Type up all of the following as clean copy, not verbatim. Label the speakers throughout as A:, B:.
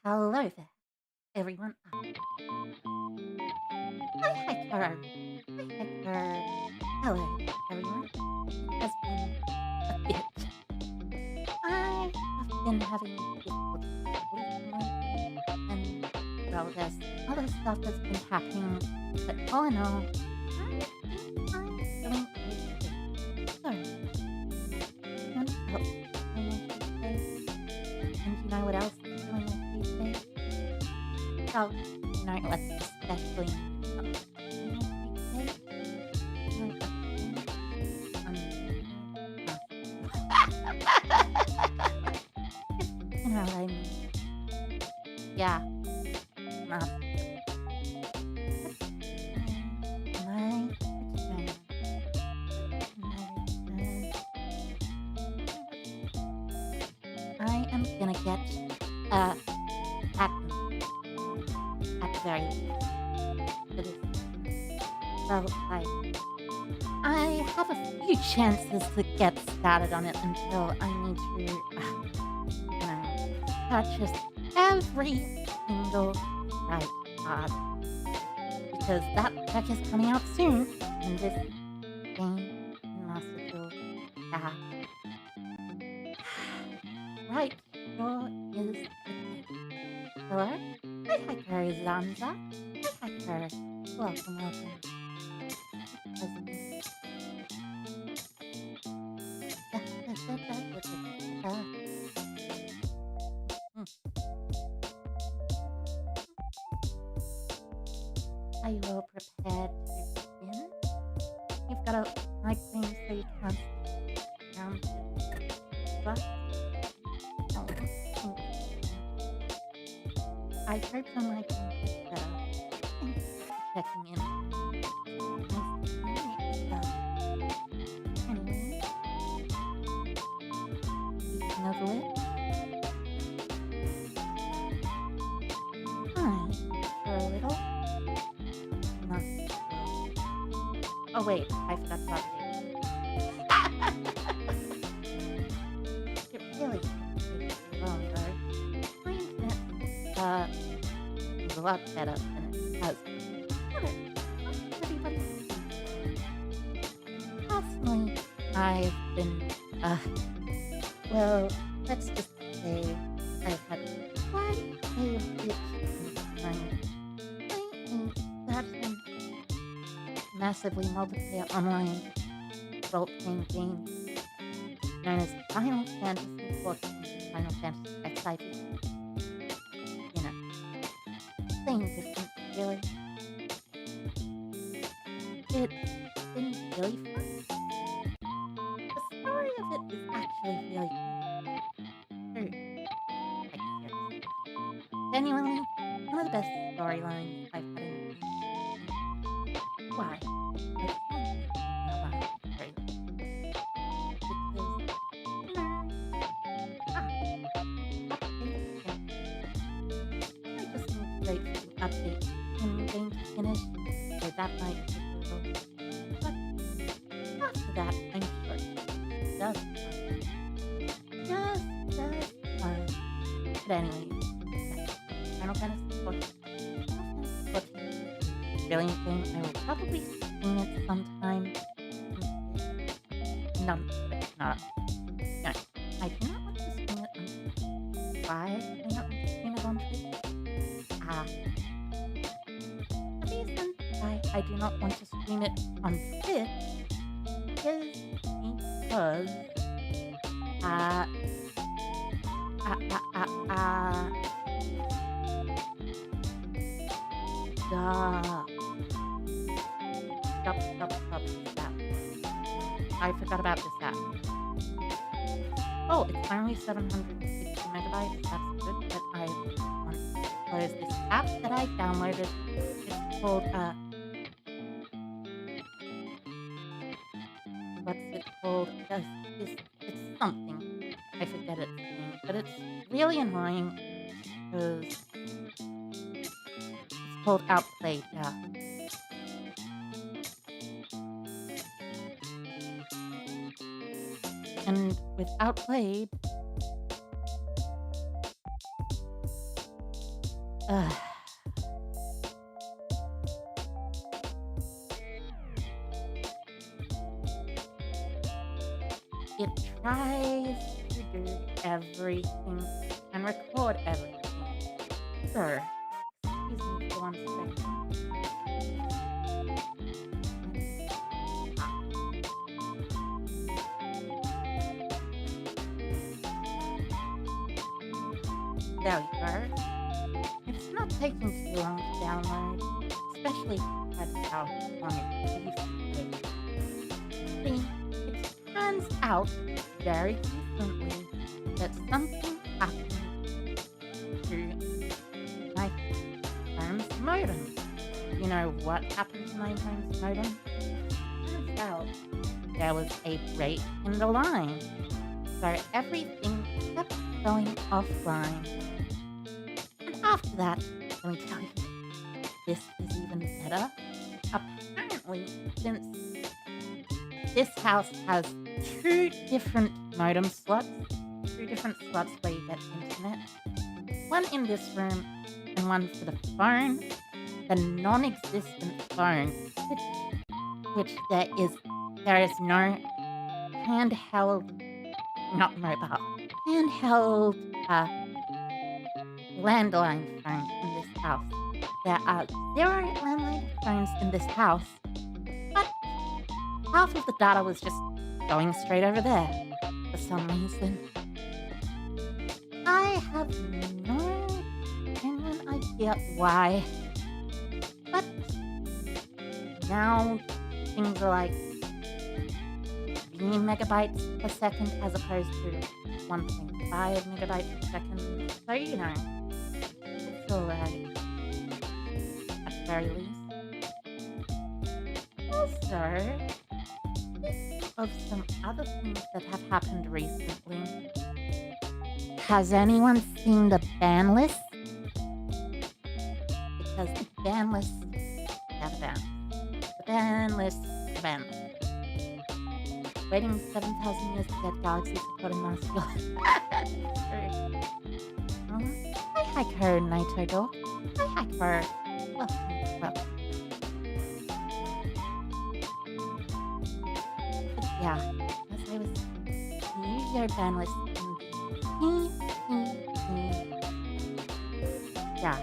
A: Hello there, everyone. Hi, Hiker. Hi, Hiker. Hello there, everyone. It has been a bit. I have been having difficulty sleeping lately, and well, there's other stuff that's been happening, but all in all, I think I'm doing okay. So, you want to help me doing okay today? And you know what else is doing okay today? Well, you know what's especially not doing okay today? My husband. You know what I mean? Yeah, master. My vagina. My vagina. I am gonna get a patent at the very least for this. Well, I have a few chances to get started on it until I need to, purchase every single tripod because that tech is coming out soon, and this game in Masterfield, yeah, right, sure is the case. Hello? Hi, Hiker Zanza. Hi, Hiker. Welcome, welcome. Husband. Da, da, da, da, da, da, da. Mm. Are you all prepared to begin? You've got a microphone so you can't speak down to what? Oh, thank you. I hope your microphone is better. Thank you for checking in. Nice to meet you. Anyway, speaking of which, time for a little must go. Oh wait, I forgot to update. It really shouldn't take too long though. My internet is a lot better than it has been. How's everybody doing? Personally, I've been, well, let's just say I've had quite a bit of time playing a certain massively multiplayer online role-playing game known as Final Fantasy XIV, Final Fantasy XIV. You know, same difference, really. It's been really fun. The story of it is actually really cool. True, like seriously. Genuinely, one of the best storylines I've had in a game. Why? I just think it's been a while, very long. Because, you know, ah, update game. I just need to wait for the update game to finish, so that might take a little. But after that, I'm sure it's just fine. Just fine. But anyway, yeah. Final Fantasy XIV. Final Fantasy XIV. Brilliant game. I will probably stream it sometime. No, not. No, I do not want to stream it on Twitch. Why do I not want to stream it on Twitch? The reason why I do not want to stream it on Twitch is because, uh, uh, uh, uh, uh, duh. Stop. I forgot about this app. Oh, it's finally 760 megabytes. That's good, but I want to close this app that I downloaded. It's called, what's it called? It's something. I forget its name, but it's really annoying because it's called Outplayed, yeah. And with Outplayed, Ugh. It tries to do everything and record everything. Sir, excuse me for 1 second. Ah, there we go. It's not taking too long to download, especially compared to how long it used to take. See, it turns out very recently that something happened to my phone's modem. You know what happened to my phone's modem? Turns out there was a break in the line, so everything kept going offline. And after that, let me tell you, this is even better. Apparently, since this house has two different modem slots, two different slots where you get internet. One in this room and one for the phone. The non-existent phone, which there is no handheld, not mobile, handheld landline phone in this house. There are 0 landline phones in this house, but half of the data was just going straight over there for some reason. I have no genuine idea why, but now things are like 3 megabytes per second as opposed to 1.5 megabytes per second. So, you know, it's alright, at the very least. Also, of some other things that have happened recently. Has anyone seen the ban list? Because the ban list, yeah, the ban list. Waiting 7,000 years to get galaxies supporting Mars. Hi, Hacker Naito Dog. Hi, Hacker. Welcome. Yeah, as I was saying, your ban list in yeah.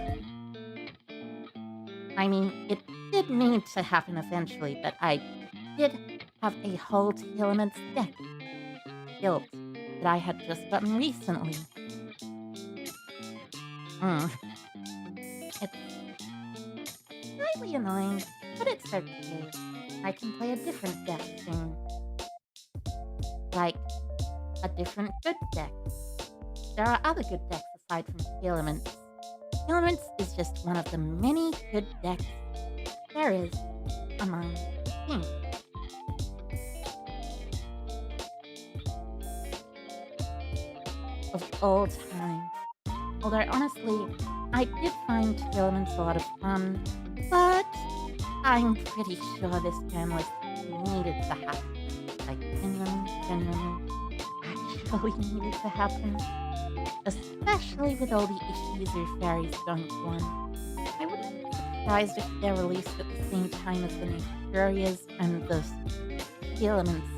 A: I mean, it did need to happen eventually, but I did have a whole Elements deck built that I had just gotten recently. It's slightly annoying, but it's okay. I can play a different deck soon. Like, a different good deck. There are other good decks aside from Elements. Elements is just one of the many good decks there is among teams. Of all time. Although honestly, I did find Elements a lot of fun, but I'm pretty sure this ban list needed to happen. Like, genuinely, actually needed to happen. Especially with all the issues your fairies don't want. I wouldn't be surprised if they're released at the same time as the Naturias and the Elements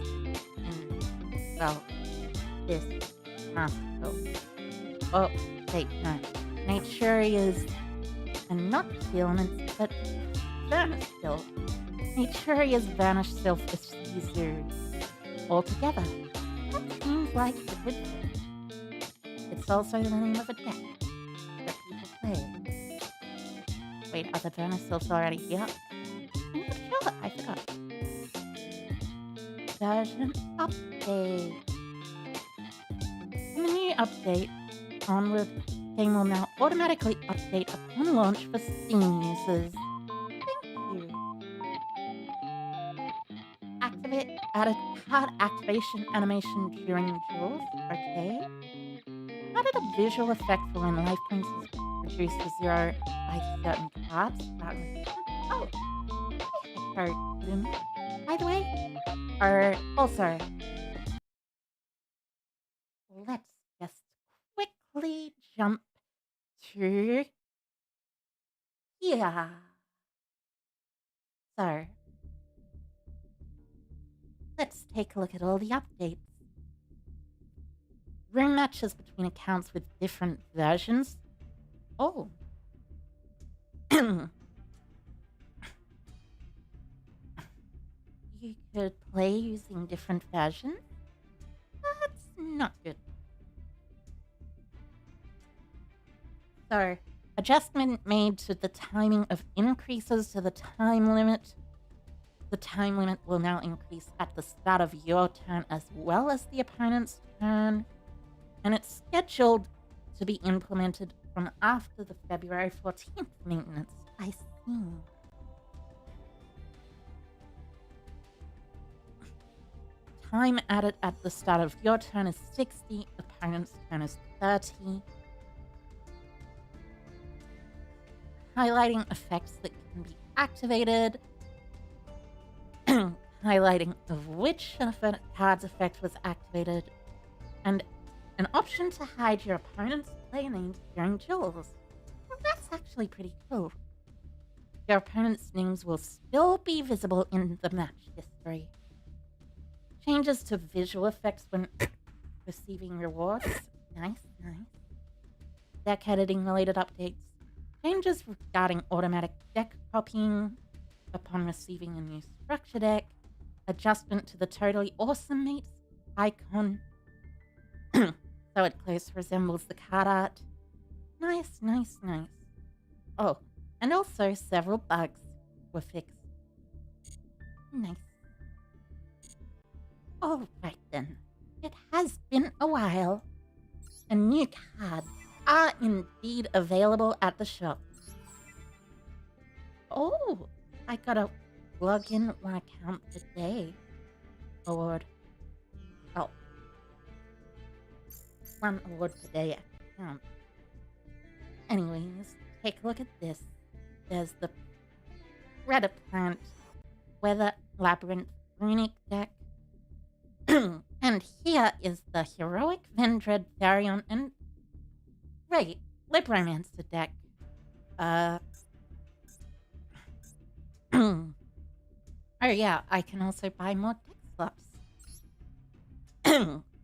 A: in, well, this Master Build. Oh, wait, no. Naturias and not Elements, but Vanished Sylph. Naturia's Vanished Sylph is Caesar altogether. That seems like a good thing. It's also the name of a deck that people play. Wait, are the Vanished Sylphs already here? I'm not sure, I forgot. Version update. In the new update, Onward game will now automatically update upon launch for Steam users. Thank you. Added card activation animation during duels. Okay. Added a visual effect for when life points is reduced to 0 by certain cards. Oh, by the way, also, let's just quickly jump to Yeah. So, let's take a look at all the updates. Room matches between accounts with different versions. Oh. You could play using different versions? That's not good. So, adjustment made to the timing of increases to the time limit. The time limit will now increase at the start of your turn as well as the opponent's turn. And it's scheduled to be implemented from after the February 14th maintenance. I see. Time added at the start of your turn is 60, opponent's turn is 30. Highlighting effects that can be activated. Highlighting of which of a card's effect was activated. And an option to hide your opponent's player names during duels. Well, that's actually pretty cool. Your opponent's names will still be visible in the match history. Changes to visual effects when receiving rewards. Nice. Deck editing related updates. Changes regarding automatic deck copying upon receiving a new structure deck. Adjustment to the Totally Awesome Mates icon. So it close resembles the card art. Nice. Oh, and also several bugs were fixed. Nice. Alright then. It has been a while. And new cards are indeed available at the shop. Oh, I gotta log in one account per day. Award. Oh. One award per day account. Anyways, take a look at this. There's the Redder Plant Weather Labyrinth Runic deck. And here is the Heroic Vendread Therion and Libromancer deck. Oh yeah, I can also buy more deck slots.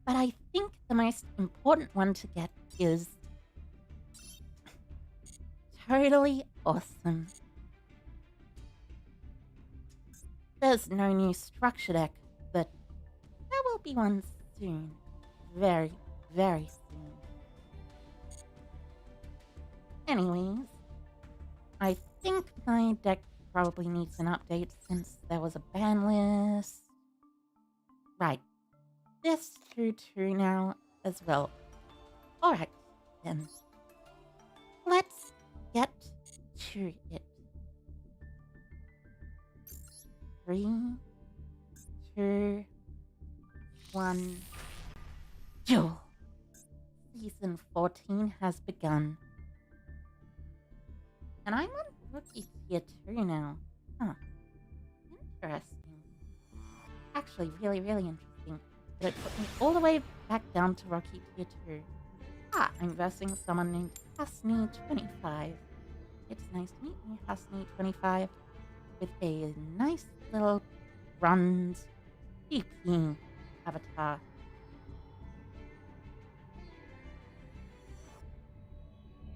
A: But I think the most important one to get is Totally Awesome. There's no new structure deck, but there will be one soon. Very, very soon. Anyways, I think my deck probably needs an update since there was a ban list. Right. This 2-2 now as well. Alright, then. Let's get to it. 3, 2, 1. Duel. Season 14 has begun. And I'm on Rookie Tier 2 now. Huh. Interesting. Actually, really, really interesting. But it put me all the way back down to Rookie Tier 2. I'm versing someone named Hasni25. It's nice to meet you, Hasni25. With a nice little bronze DP avatar.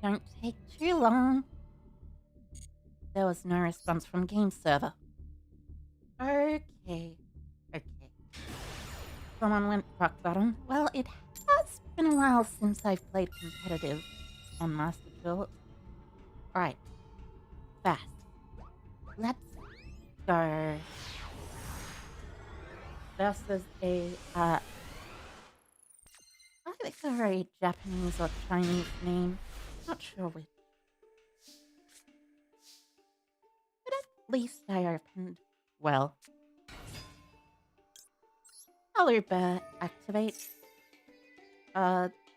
A: Don't take too long. There was no response from game server. Okay. Someone went rock bottom. Well, it has been a while since I've played competitive on Master Duel. Alright. Fast. Let's go. Versus a, I think they're a Japanese or Chinese name. Not sure which. But at least I opened well. Hello Bear, activate.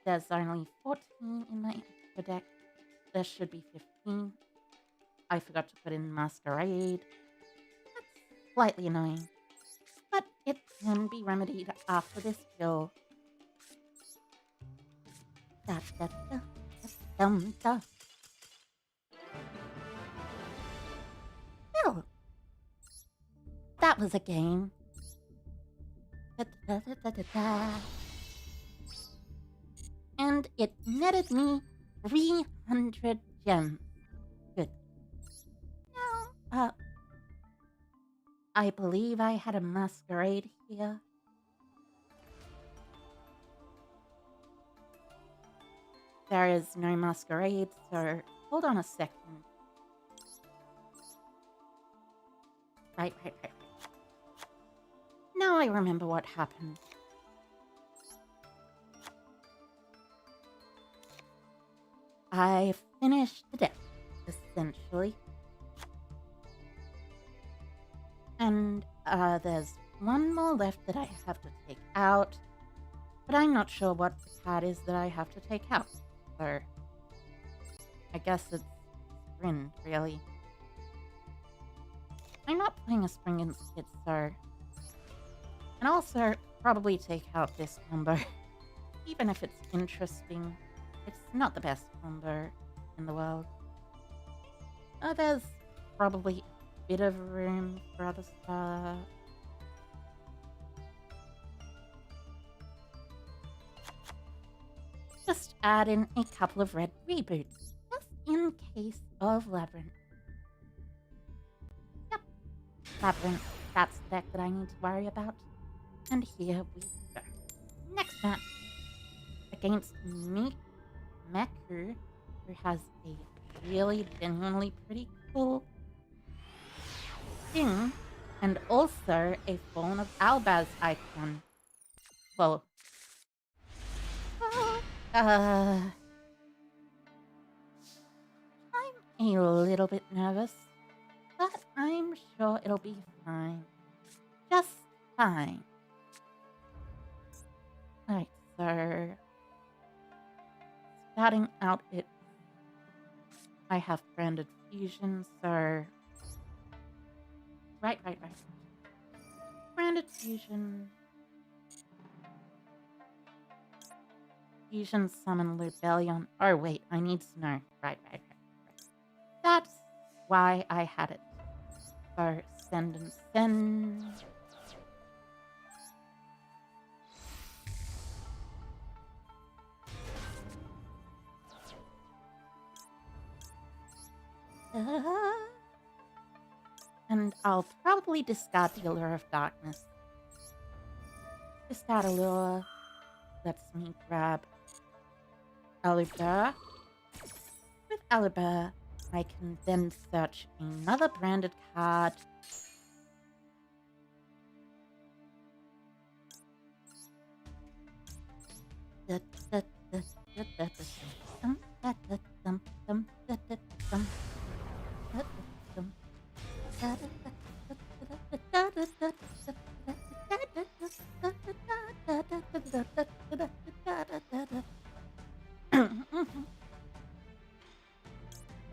A: There's only 14 in my extra deck. There should be 15. I forgot to put in Masquerade. That's slightly annoying. But it can be remedied after this kill. That was a game. And it netted me 300 gems. Good. Now, I believe I had a masquerade here. There is no masquerade, so hold on a second. Right. Now I remember what happened. I finished the deck, essentially. And there's one more left that I have to take out, but I'm not sure what the card is that I have to take out. So I guess it's Sprint, really. I'm not playing a Spring against it, so... And also, probably take out this combo. Even if it's interesting, it's not the best combo in the world. There's probably a bit of room for other stuff. Just add in a couple of red reboots, just in case of Labyrinth. Yep, Labyrinth, that's the deck that I need to worry about. And here we go. Next match, against Meku, who has a really genuinely pretty cool thing, and also a Fallen of Albaz icon. Well, I'm a little bit nervous, but I'm sure it'll be fine. Just fine. Alright, so starting out, I have branded fusion, so right. Branded fusion. Fusion summon Lubellion. Oh wait, I need to know. Right. That's why I had it. So send and send. And I'll probably discard the Allure of Darkness. Discard Allure lets me grab Alibur. With Alibur, I can then search another branded card.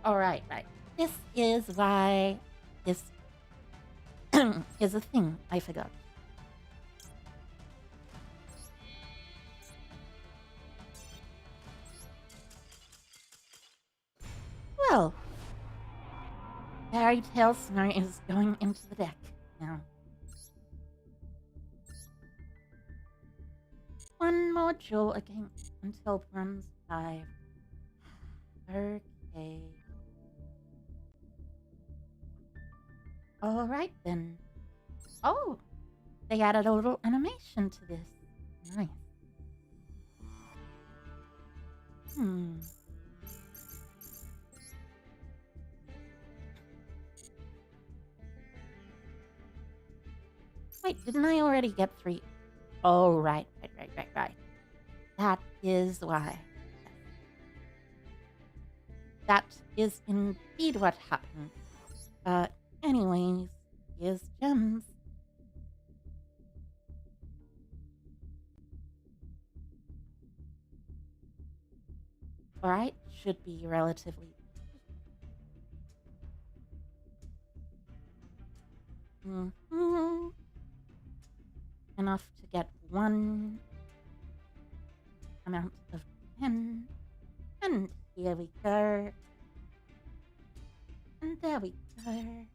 A: Alright. This is why this is a thing I forgot. Well, Fairy Tale Snow is going into the deck now. One more duel again until bronze 5. Okay. Alright then. Oh, they added a little animation to this. Nice. Wait, didn't I already get 3? Oh, right. That is why. That is indeed what happened. Anyways, here's gems. Alright, should be relatively enough to get one amount of 10. And here we go. And there we go.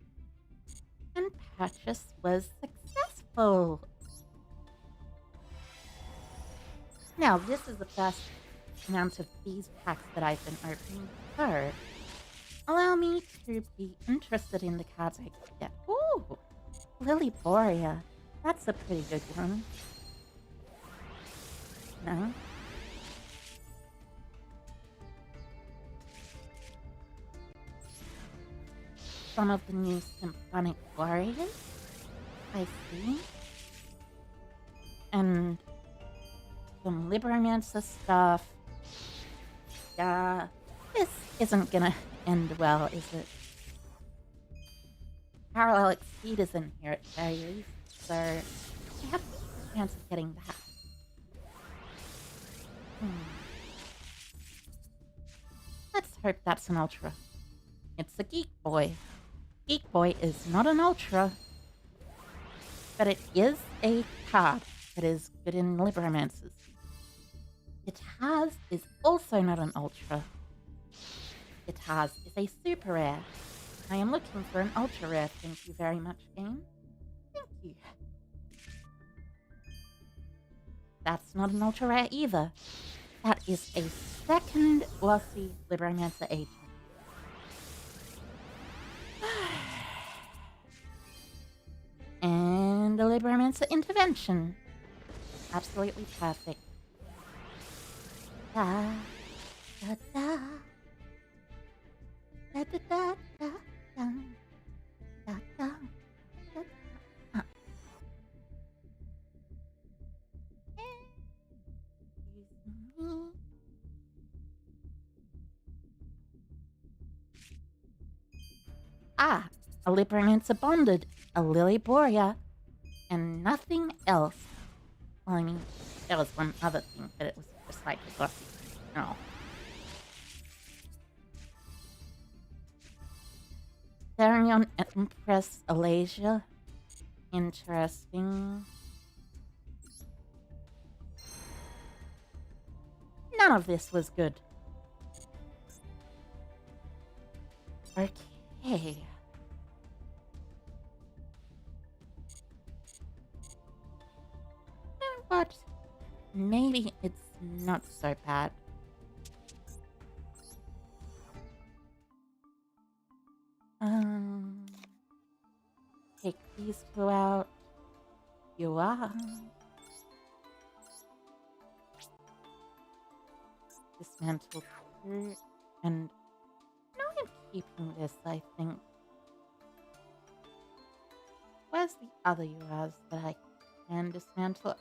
A: And purchase was successful. Now, this is the first amount of these packs that I've been opening, so allow me to be interested in the cards I get. Ooh, Lily Borea. That's a pretty good one. No? Some of the new symphonic warriors, I see. And some Libromancer stuff. Yeah, this isn't gonna end well, is it? Parallel Exceed is in here at very least, so I have a chance of getting that. Let's hope that's an Ultra. It's a Geek Boy. Geek Boy is not an Ultra, but it is a card that is good in Libromancers. Guitars is also not an Ultra. Guitars is a super rare. I am looking for an ultra rare, thank you very much, game. Thank you. That's not an ultra rare either. That is a second glossy Libromancer agent. And a Libromancer intervention. Absolutely perfect. Da, da, da. Da, da, da, da, da, da, da, da, da. Excuse me. Ah, a Libromancer bonded, a Lily Borea, and nothing else. Well, I mean, there was one other thing, but it was just like a glossy. No. Therion Empress Alasia. Interesting. None of this was good. Okay. You know what? Maybe it's not so bad. Take these two out. You are. Dismantle through. And no, I'm keeping this, I think. Where's the other URs that I can dismantle?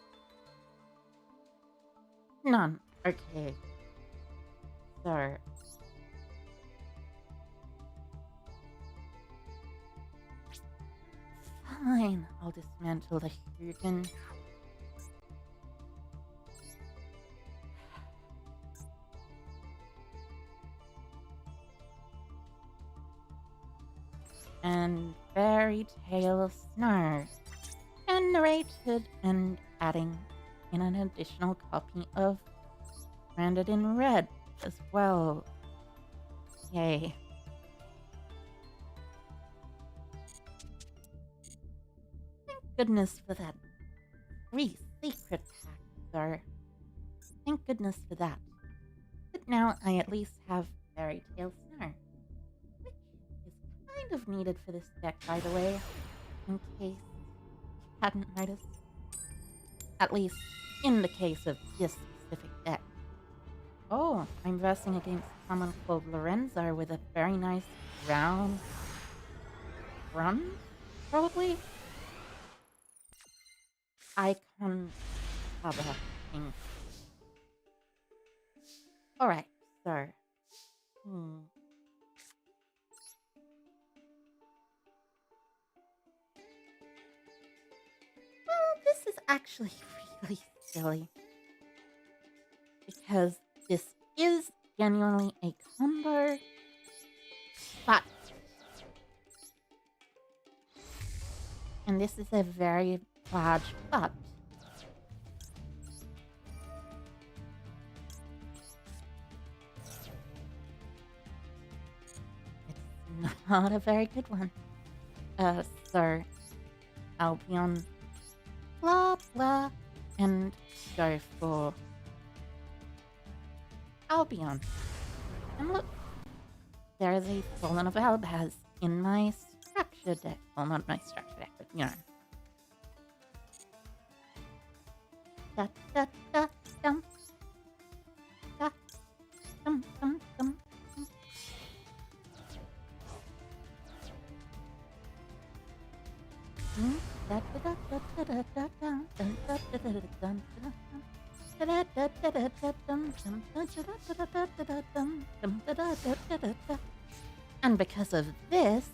A: None. Okay. So. Fine, I'll dismantle the Hugin. And Fairy Tale Snow. And narrated and adding in an additional copy of Branded in Red as well. Yay. Goodness for that free secret pack, sir. Thank goodness for that. But now I at least have Fairy Tale Snow, which is kind of needed for this deck, by the way, in case you hadn't noticed. At least in the case of this specific deck. Oh, I'm versing against someone called Lorenzo with a very nice round run, probably? Icon cover thing. Alright, so. Well, this is actually really silly. Because this is genuinely a combo. But. And this is a very large but. It's not a very good one. So Albion, blah blah, and go for Albion. And look, there is a Fallen of Albaz in my structure deck. Well, not my structure deck, but you know. Da da da dum. Da dum dum dum. And because of this,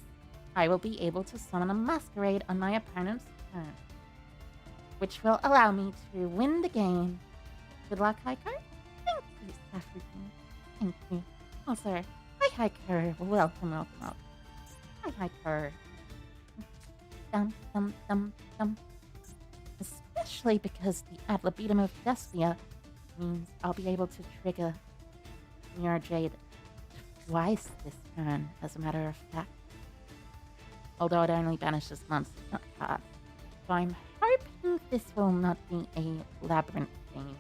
A: I will be able to summon a Masquerade on my opponent's turn, which will allow me to win the game. Good luck, Heiko. Thank you, Saffron. Thank you. Also, hi, Heiko. Welcome, welcome, welcome. Hi, Heiko. Dum, dum, dum, dum. Especially because the ad libitum of Despia means I'll be able to trigger Mirror Jade twice this turn, as a matter of fact. Although it only banishes monsters, not cards. So I'm hoping this will not be a labyrinth thing.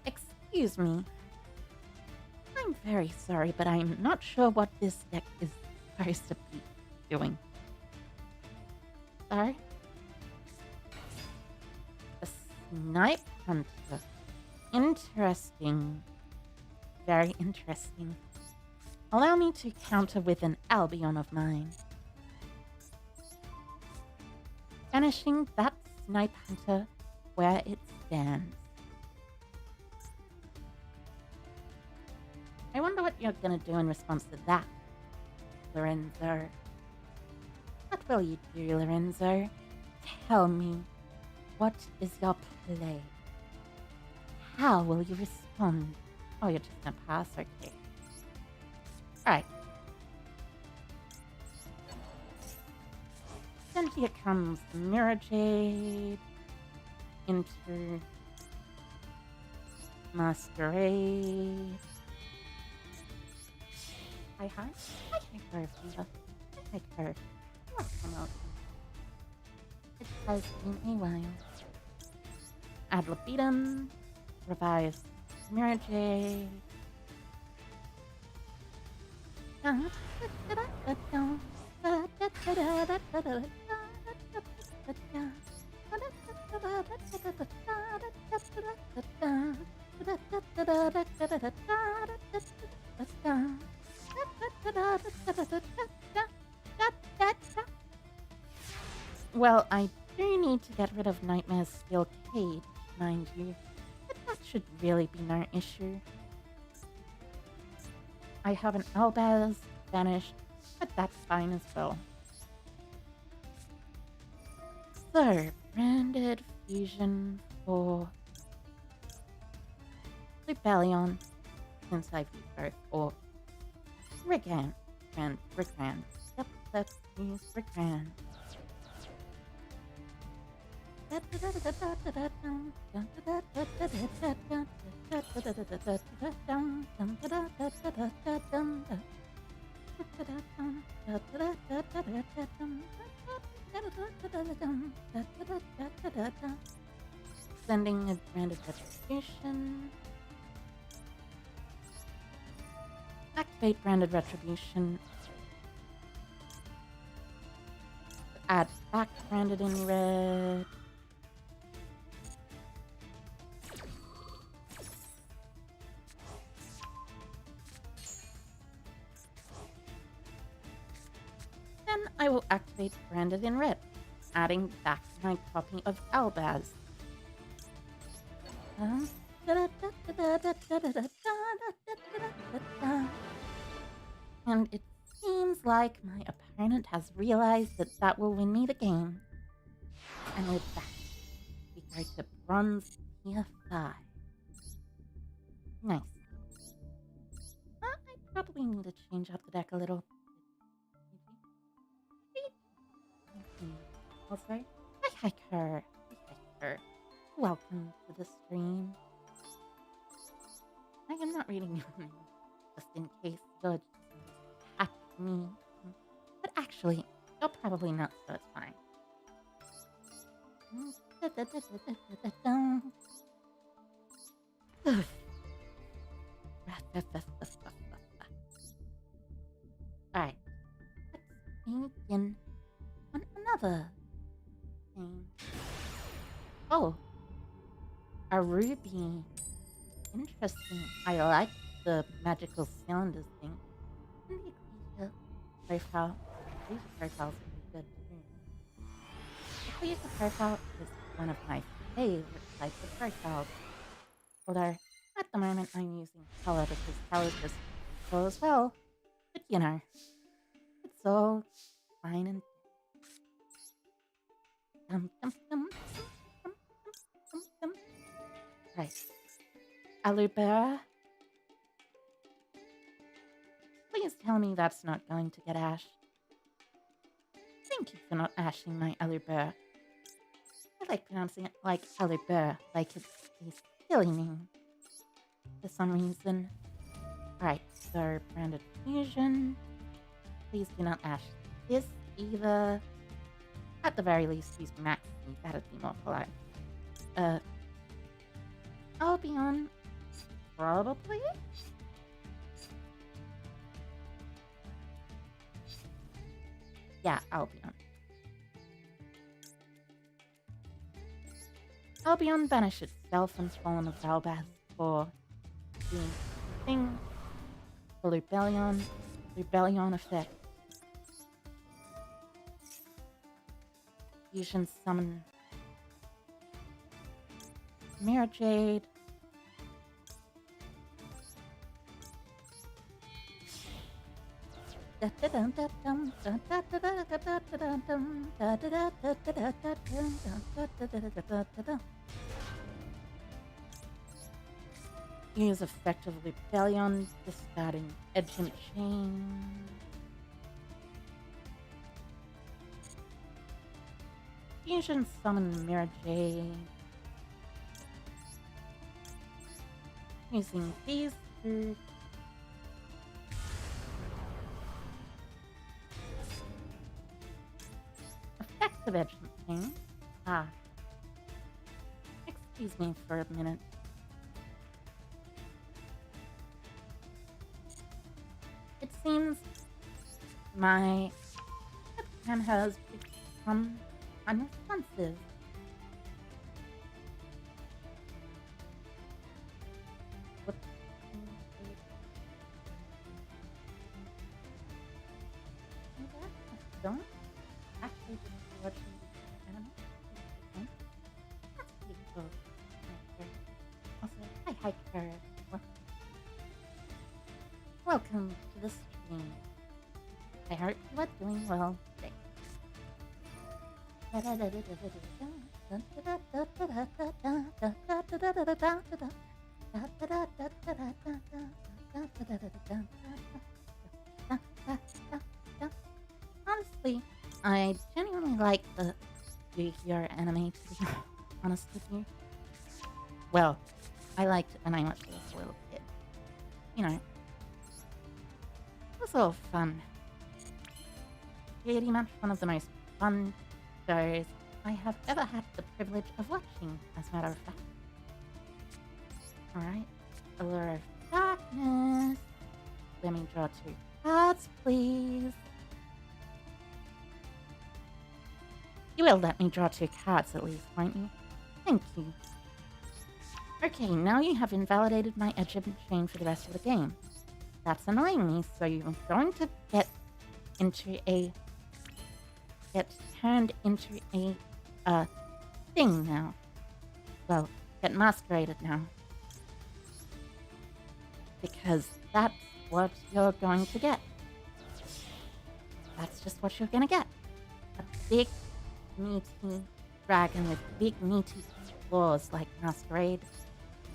A: Excuse me. I'm very sorry, but I'm not sure what this deck is supposed to be doing. Sorry? A Snipe Hunter. Interesting. Very interesting. Allow me to counter with an Albion of mine. Banishing that Snipe Hunter where it stands. I wonder what you're gonna do in response to that, Lorenzo. What will you do, Lorenzo? Tell me, what is your play? How will you respond? Oh, you're just gonna pass? Okay. Alright. Then here comes Mirror Jade into Masquerade. Hi, hi. Hi, Heiko, Viva. Hi, Heiko. Welcome, welcome. It has been a while. Ad libitum. Revise Mirror Jade. Well, I do need to get rid of Nightmare's Steel Cage, mind you, but that should really be no issue. I have an Albaz banished, but that's fine as well. So, branded fusion for Rebellion, since I've used both, or Rigan and Rigan. Yep, let's use Rigan. Sending a branded retribution. Activate branded retribution. Add back branded in red. Then I will activate branded in red, adding back my copy of Albaz. And it seems like my opponent has realized that that will win me the game. And with that, we go to Bronze Tier 5. Nice. I probably need to change up the deck a little. Also, hi Hiker. Welcome to the stream. I am not reading your name, just in case you're happy me. But actually, you're probably not, so it's fine. Alright, let's begin on another thing. Oh, a ruby. Interesting. I like the magical cylinders thing. And the ecclesia profile. Ecclesia profile's pretty good too. Ecclesia profile is one of my favorite types of profiles. Although, at the moment I'm using color because color is just cool as well. But you know, it's all fine and right. Alubera. Please tell me that's not going to get ashed. Thank you for not ashing my Alubera. I like pronouncing it like Alubera, like it's a silly name. For some reason. Alright, so branded fusion. Please do not ash this either. At the very least, use Maxi. That'd be more polite. Albion, probably? Yeah, Albion. Albion banish itself and Fallen of Valbath for the thing. For Rebellion effect. Fusion summon Mirror Jade. Use effective Rebellion, discarding Edge and Chain. Fusion summon Mirror Jade. Using these two. Effective Edge and Chain. Ah. Excuse me for a minute. It seems my webcam has become unresponsive. What? Don't actually just watching the anime. That's pretty cool. Also, hi hiker. Welcome to the stream. I hope you are doing well today. Honestly, I genuinely like the Yu-Gi-Oh anime, to be honest with you. Well, I liked it when I watched it as a little kid. You know, it was all fun. Pretty much one of the most fun shows I have ever had the privilege of watching, as a matter of fact. Alright, Allure of Darkness. Let me draw 2 cards, please. You will let me draw 2 cards at least, won't you? Thank you. Okay, now you have invalidated my Edge of Chain for the rest of the game. That's annoying me, so you're going to get turned into a thing now. Well, get masqueraded now. Because that's what you're going to get. That's just what you're gonna get. A big, meaty dragon with big, meaty claws like Masquerade.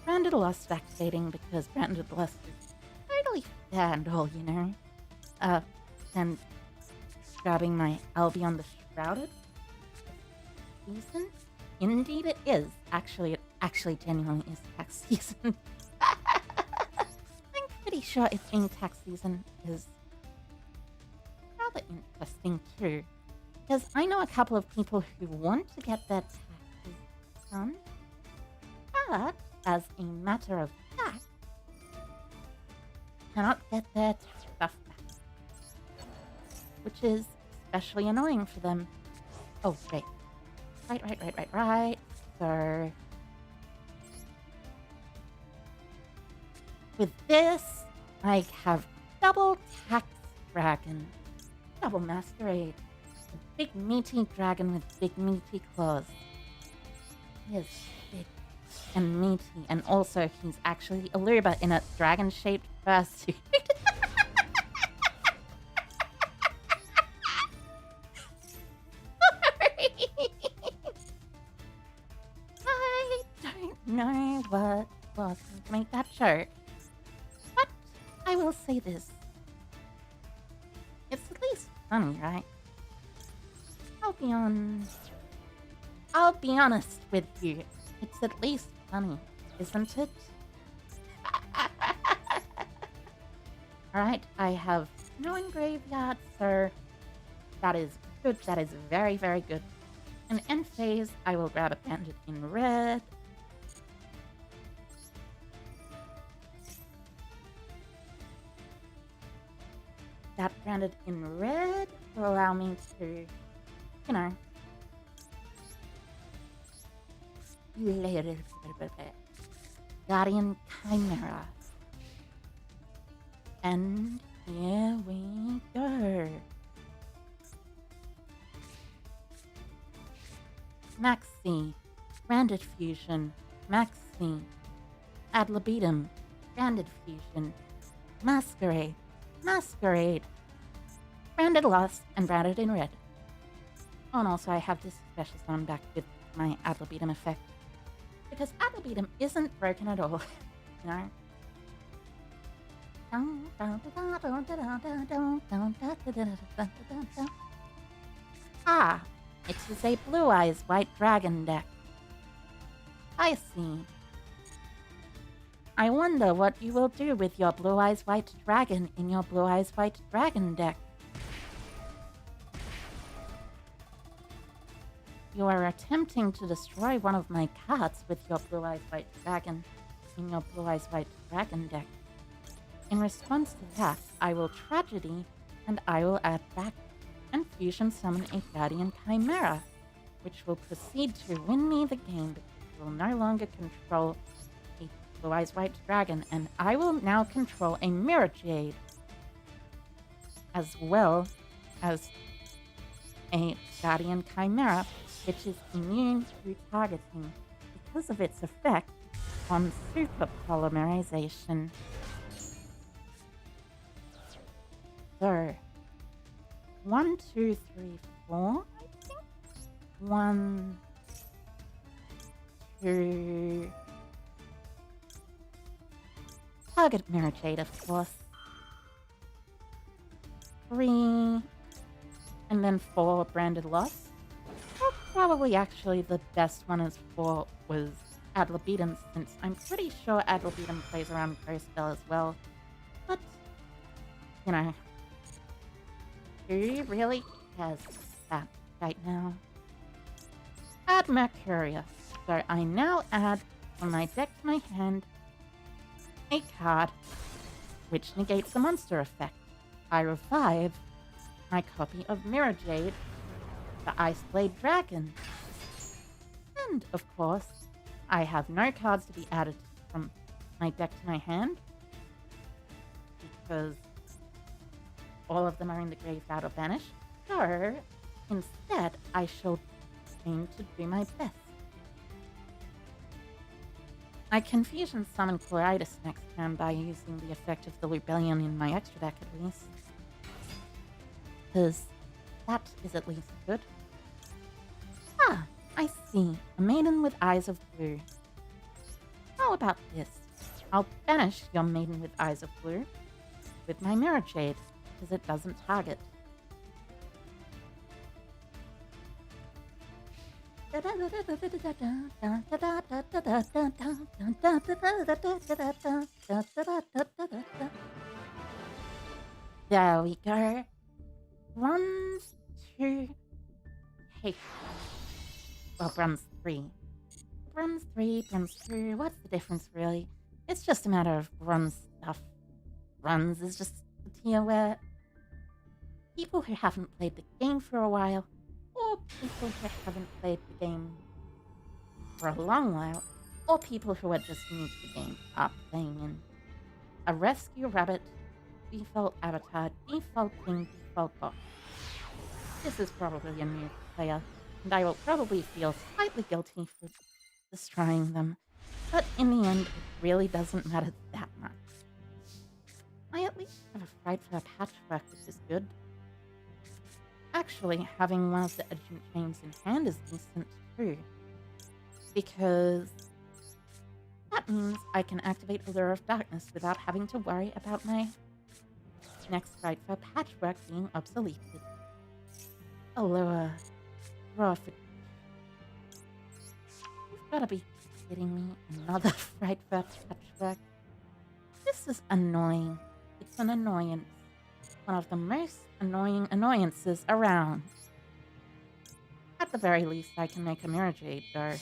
A: Branded Lust activating because Branded Lust is totally fair and all, you know. And grabbing my Albion the Shrouded. Decent. Indeed it is. Actually, it actually genuinely is tax season. I'm pretty sure it being tax season is rather interesting too. Because I know a couple of people who want to get their taxes done, but as a matter of fact, cannot get their stuff back. Which is especially annoying for them. Oh, wait. Right. So, with this, I have double tax dragon, double masquerade, a big meaty dragon with big meaty claws. He is big and meaty, and also he's actually a Luba in a dragon-shaped fursuit. Know what was going to make that joke, but I will say this. It's at least funny, right? I'll be honest with you. It's at least funny, isn't it? Alright, I have no in graveyard, so that is good. That is very, very good. In end phase, I will grab a bandit in red. That branded in red will allow me to, you know, Guardian Chimera. And here we go. Maxi, branded fusion, Maxi, ad libitum, branded fusion, masquerade, masquerade, branded lost, and branded in red. Oh, and also I have this special sound back with my ad libitum effect. Because ad libitum isn't broken at all, you know? Ah, it is a Blue Eyes White Dragon deck. I see. I wonder what you will do with your Blue Eyes White Dragon in your Blue Eyes White Dragon deck. You are attempting to destroy one of my cards with your Blue Eyes White Dragon in your Blue Eyes White Dragon deck. In response to that, I will Tragedy, and I will add back and fusion summon a Guardian Chimera, which will proceed to win me the game because you will no longer control a Blue Eyes White Dragon, and I will now control a Mirror Jade, as well as a Guardian Chimera, which is immune to targeting because of its effect on super polymerization. So, 1, 2, 3, 4, I think. 1, 2. Target Mirror Jade, of course. 3. And then 4 branded loss. Well, probably actually the best one is 4 was ad libitum, since I'm pretty sure ad libitum plays around Ghost Spell as well. But, you know, who really cares that right now? Add Mercurius. So I now add from my deck to my hand a card which negates the monster effect. I revive my copy of Mirror Jade, the Ice Blade Dragon. And, of course, I have no cards to be added from my deck to my hand because all of them are in the graveyard or banished. So, instead, I shall aim to do my best. I can fusion summon Chloritis next turn by using the effect of the Lubellion in my extra deck at least. Because that is at least good. Ah, I see. A maiden with eyes of blue. How about this? I'll banish your maiden with eyes of blue with my Mirror Jade, because it doesn't target. There we go. Bronze 2 cake. Well, bronze 3. Bronze 3, bronze 2, what's the difference really? It's just a matter of bronze stuff. Bronze is just a tier where people who haven't played the game for a while, or people who haven't played the game for a long while, or people who are just new to the game are playing in. A rescue rabbit, default avatar, default thing, default box. This is probably a new player, and I will probably feel slightly guilty for destroying them, but in the end, it really doesn't matter that much. I at least have a fright for a patchwork, which is good. Actually, having one of the urgent chains in hand is decent too, because that means I can activate Allure of Darkness without having to worry about my next fright for patchwork being obsoleted. Allure. Profit. You've gotta be kidding me. Another fright for patchwork. This is annoying. It's an annoyance. One of the most annoying annoyances around. At the very least, I can make a Mirror Jade, though.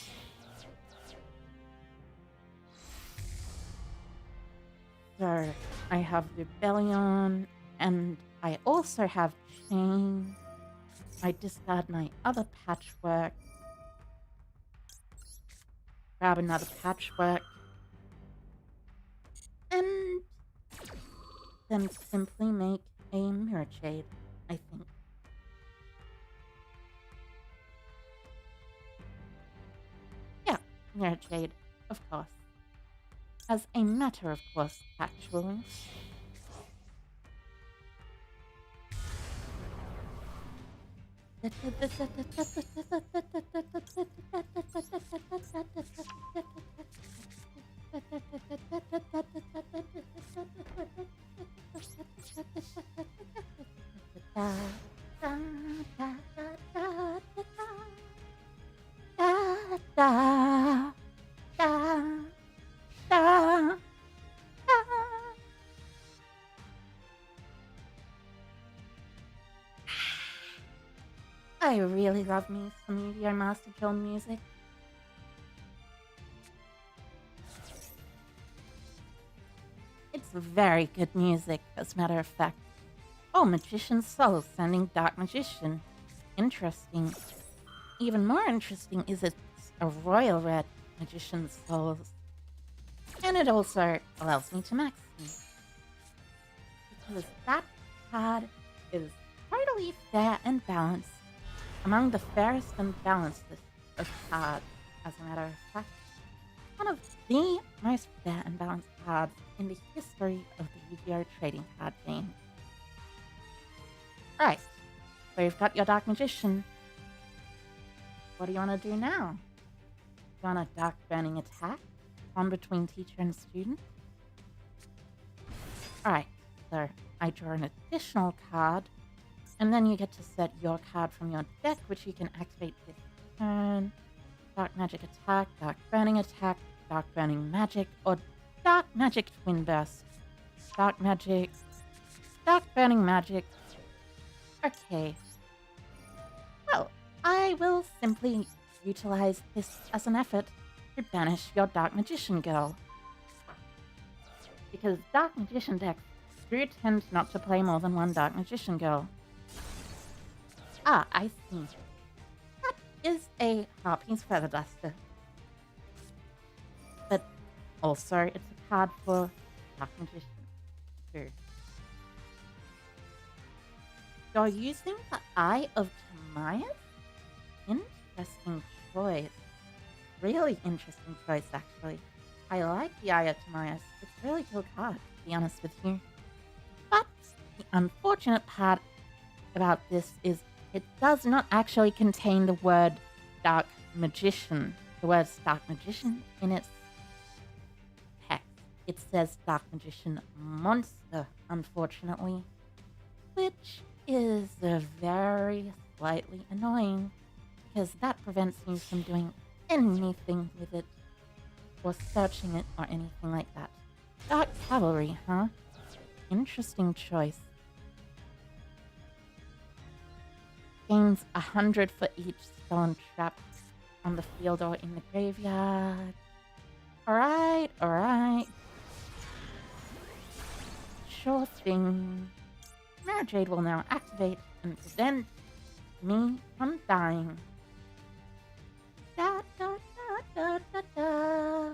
A: So, I have Rebellion, and I also have Chain. I discard my other patchwork. Grab another patchwork. And then simply make a Mirror Jade, I think. Yeah, Mirror Jade, of course. As a matter of course, actually. I really love me some Meteor Master Drill music. It's very good music, as a matter of fact. Oh, Magician's Soul, sending Dark Magician. Interesting. Even more interesting is it's a royal red Magician's Souls. And it also allows me to max them. Because that card is totally fair and balanced. Among the fairest and balanced of cards, as a matter of fact. One of the most fair and balanced cards in the history of the Yu-Gi-Oh! Trading card game. Right, so you've got your Dark Magician. What do you want to do now? You want a Dark Burning attack? On between teacher and student? Alright, so I draw an additional card, and then you get to set your card from your deck, which you can activate this turn. Dark Magic attack, Dark Burning attack, Dark Burning Magic, or Dark Magic Twin Burst. Dark Magic, Dark Burning Magic. Okay. Well, I will simply utilize this as an effort to banish your Dark Magician girl. Because Dark Magician decks do tend not to play more than one Dark Magician girl. Ah, I see. That is a Harpy's Feather Duster. But also, it's a card for Dark Magician too. You're using the Eye of Timaeus? Interesting choice. Really interesting choice, actually. I like the Eye of Timaeus. It's a really cool card, to be honest with you. But the unfortunate part about this is it does not actually contain the word Dark Magician. The word Dark Magician in its text. It says Dark Magician Monster, unfortunately. Which is very slightly annoying, because that prevents you from doing anything with it, or searching it, or anything like that. Dark Cavalry, huh? Interesting choice. Gains 100 for each stolen trap on the field or in the graveyard. Alright, alright. Sure thing. Mirror Jade will now activate and prevent me from dying. Da da da da da da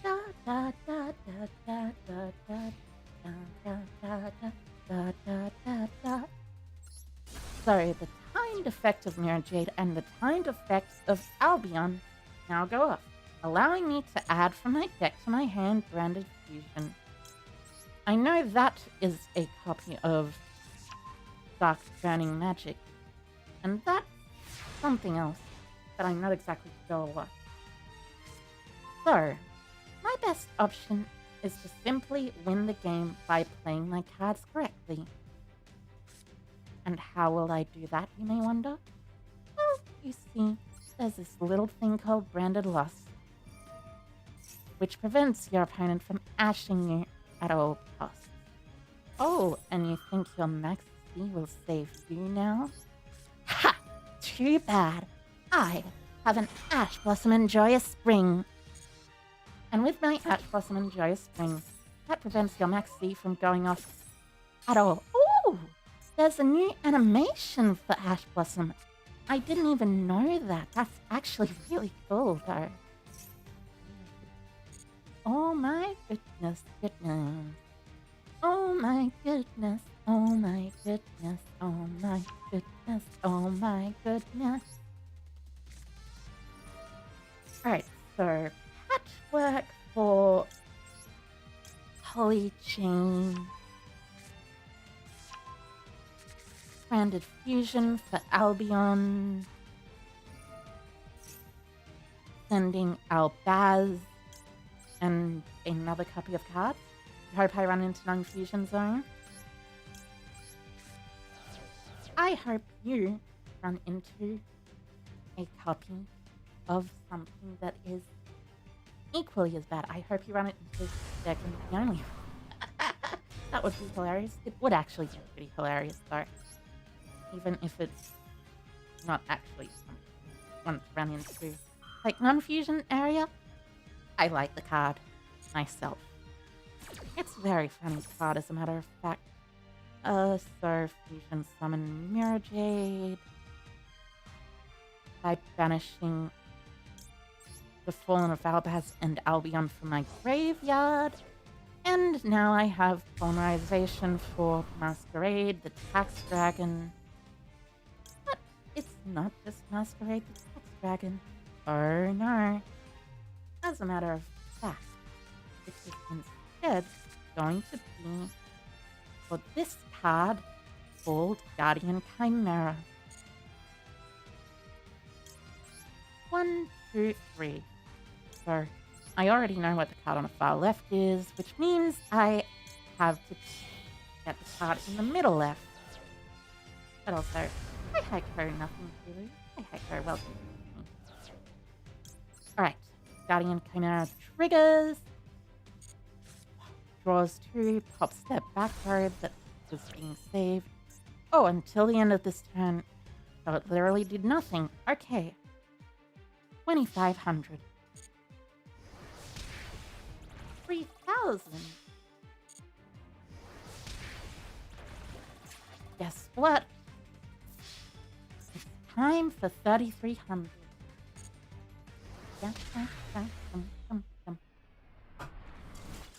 A: da da da da da da da da da da da da. So the timed effect of Mirror Jade and the timed effect of Albion now go off, allowing me to add from my deck to my hand Branded Fusion. I know that is a copy of Dark Burning Magic, and that's something else, but I'm not exactly sure what. So, my best option is to simply win the game by playing my cards correctly. And how will I do that, you may wonder? Well, you see, there's this little thing called Branded Loss, which prevents your opponent from ashing you at all costs. Oh, and you think your Max C will save you now? Ha! Too bad. I have an Ash Blossom and Joyous Spring. And with my Ash Blossom and Joyous Spring, that prevents your Max C from going off at all. Ooh! There's a new animation for Ash Blossom. I didn't even know that. That's actually really cool, though. Oh my goodness, goodness. Oh my goodness, oh my goodness, oh my goodness, oh my goodness. Alright, so Patchwork for Holy Chain. Branded Fusion for Albion. Sending Albaz and another copy of cards. I hope I run into non-fusion zone. I hope you run into a copy of something that is equally as bad. I hope you run it into this deck and the only. That would be hilarious. It would actually be pretty hilarious though. Even if it's not actually something I want to run into. Like non-fusion area, I like the card myself. It's a very funny card, as a matter of fact. So Fusion Summon Mirror Jade by banishing the Fallen of Albaz and Albion from my graveyard. And now I have Polymerization for Masquerade, the Tax Dragon. But it's not just Masquerade, the Tax Dragon. Oh no. As a matter of fact, it is instead going to be for this card called Guardian Chimera. 1, 2, 3. So I already know what the card on the far left is, which means I have to get the card in the middle left. But also, hi Heiko, nothing really. Hi Heiko, welcome to me. Alright, Guardian Chimera triggers. Draws 2, pops their back row that was being saved. Oh, until the end of this turn. So it literally did nothing. Okay. 2,500. 3,000. Guess what? It's time for 3,300.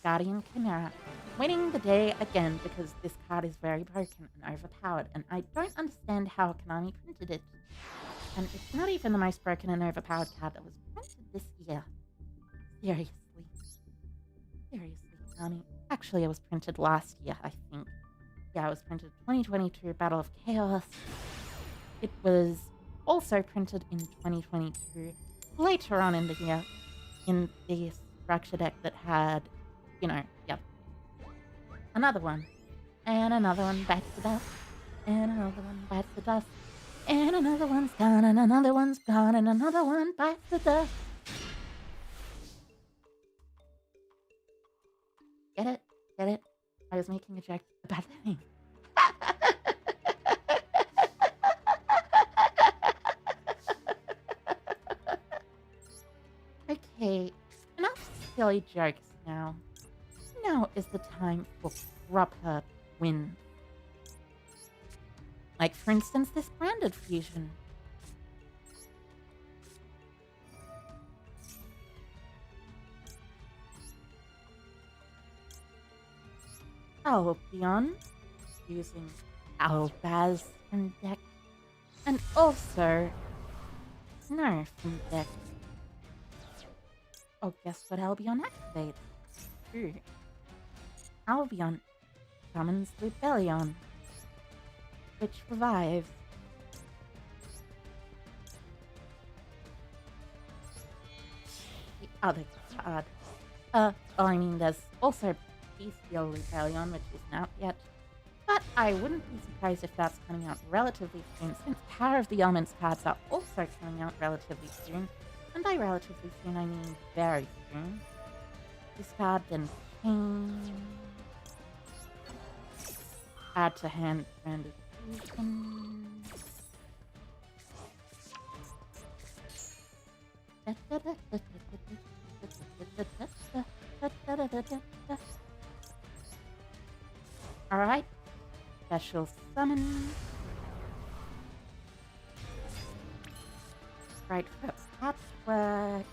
A: Guardian Chimera, winning the day again because this card is very broken and overpowered, and I don't understand how Konami printed it. And it's not even the most broken and overpowered card that was printed this year. Seriously. Seriously, Konami. Actually, it was printed last year, I think. Yeah, it was printed 2022 Battle of Chaos. It was also printed in 2022 later on in the year in the structure deck that had, you know, yep. Another one. And another one bites the dust. And another one bites the dust. And another one's gone, and another one's gone, and another one bites the dust. Get it? Get it? I was making a joke about living. Okay, enough silly jokes now. Now is the time for proper wins. Like, for instance, this branded fusion. Albion, using Albaz from deck, and also Nerf from deck. Oh, guess what Albion activates? Ooh. Albion summons Rebellion, which revives. The other card. I mean, there's also Bestial Rebellion, which isn't out yet. But I wouldn't be surprised if that's coming out relatively soon, since Power of the Elements cards are also coming out relatively soon. And by relatively soon, I mean very soon. Discard, then change. Add to hand branded fusion. Alright. Special summon. Right foot patchwork.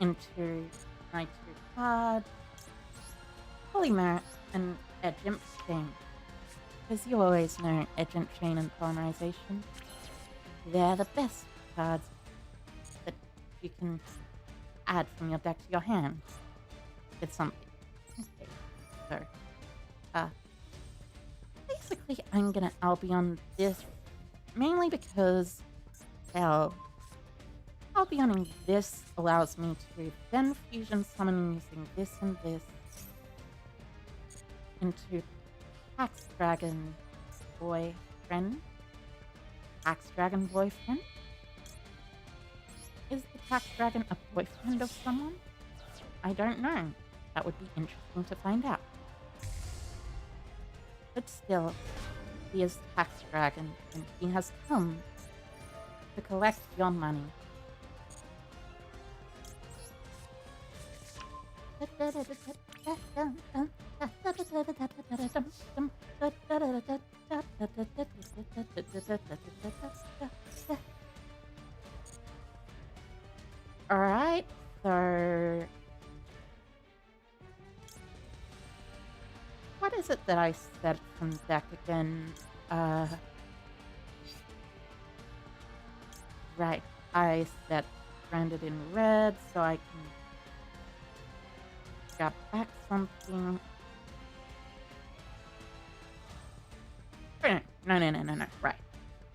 A: Into my 2 cards. Polymer and Edgent Chain. Because you always know Edgent Chain and Polymerization. They're the best cards that you can add from your deck to your hand. It's something. Okay. So, basically I'm gonna Albion this mainly because, well, Albioning this allows me to then fusion summon using this and this into Pax Dragon Boyfriend. Pax Dragon Boyfriend? Is the Pax Dragon a boyfriend of someone? I don't know. That would be interesting to find out. But still, he is Pax Dragon, and he has come to collect your money. Alright, so what is it that I said from deck again? Right, I set branded in red so I can grab back something. No, right.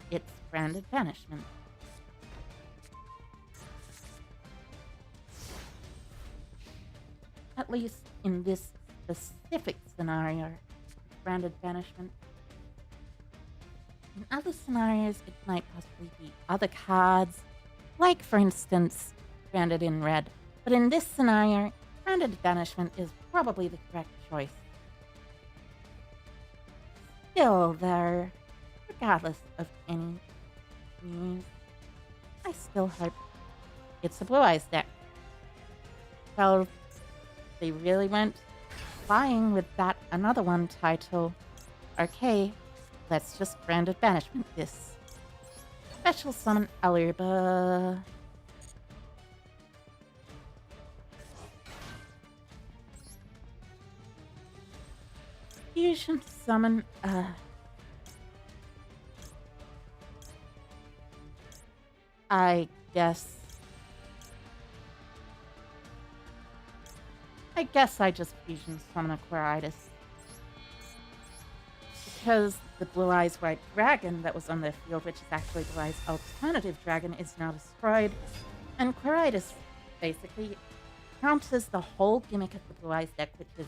A: It's branded banishment. At least in this specific scenario, branded banishment. In other scenarios, it might possibly be other cards, like, for instance, branded in red. But in this scenario, branded banishment is probably the correct choice. Still, though, regardless of any news, I still hope it's a Blue Eyes deck. Well, they really went flying with that another one title. Okay, let's just branded banishment this. Special summon Aluba. Fusion summon, I guess I just fusion summon a Quiritis. Because the Blue Eyes White Dragon that was on their field, which is actually Blue Eyes Alternative Dragon, is now destroyed. And Quiritis basically counters the whole gimmick of the Blue Eyes deck, which is,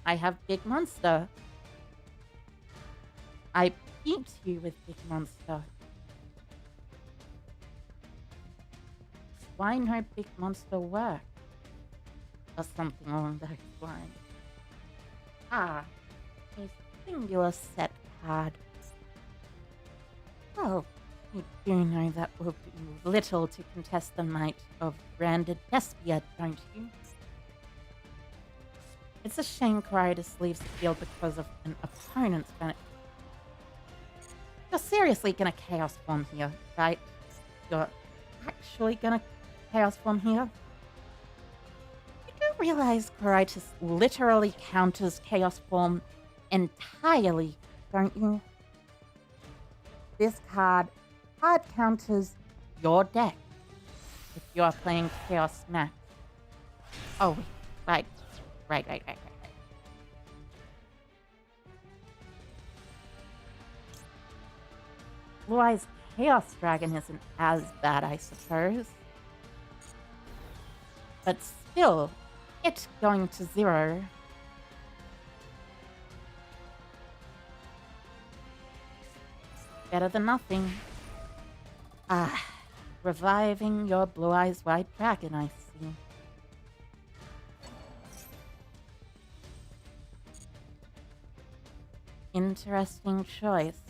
A: I have big monster. I eat you with big monster. Why no big monster work? Or something along those lines. Ah, a singular set card. Well, you do know that will do little to contest the might of branded Despia, don't you? It's a shame Coridas leaves the field because of an opponent's benefit. You're seriously gonna Chaos Form here, right? You're actually gonna Chaos Form here? You do realize Coridas literally counters Chaos Form entirely, don't you? This card hard counters your deck if you're playing Chaos Max. Oh, right. Right. Blue Eyes Chaos Dragon isn't as bad, I suppose. But still, it's going to 0. Better than nothing. Ah, reviving your Blue Eyes White Dragon, I see. Interesting choice.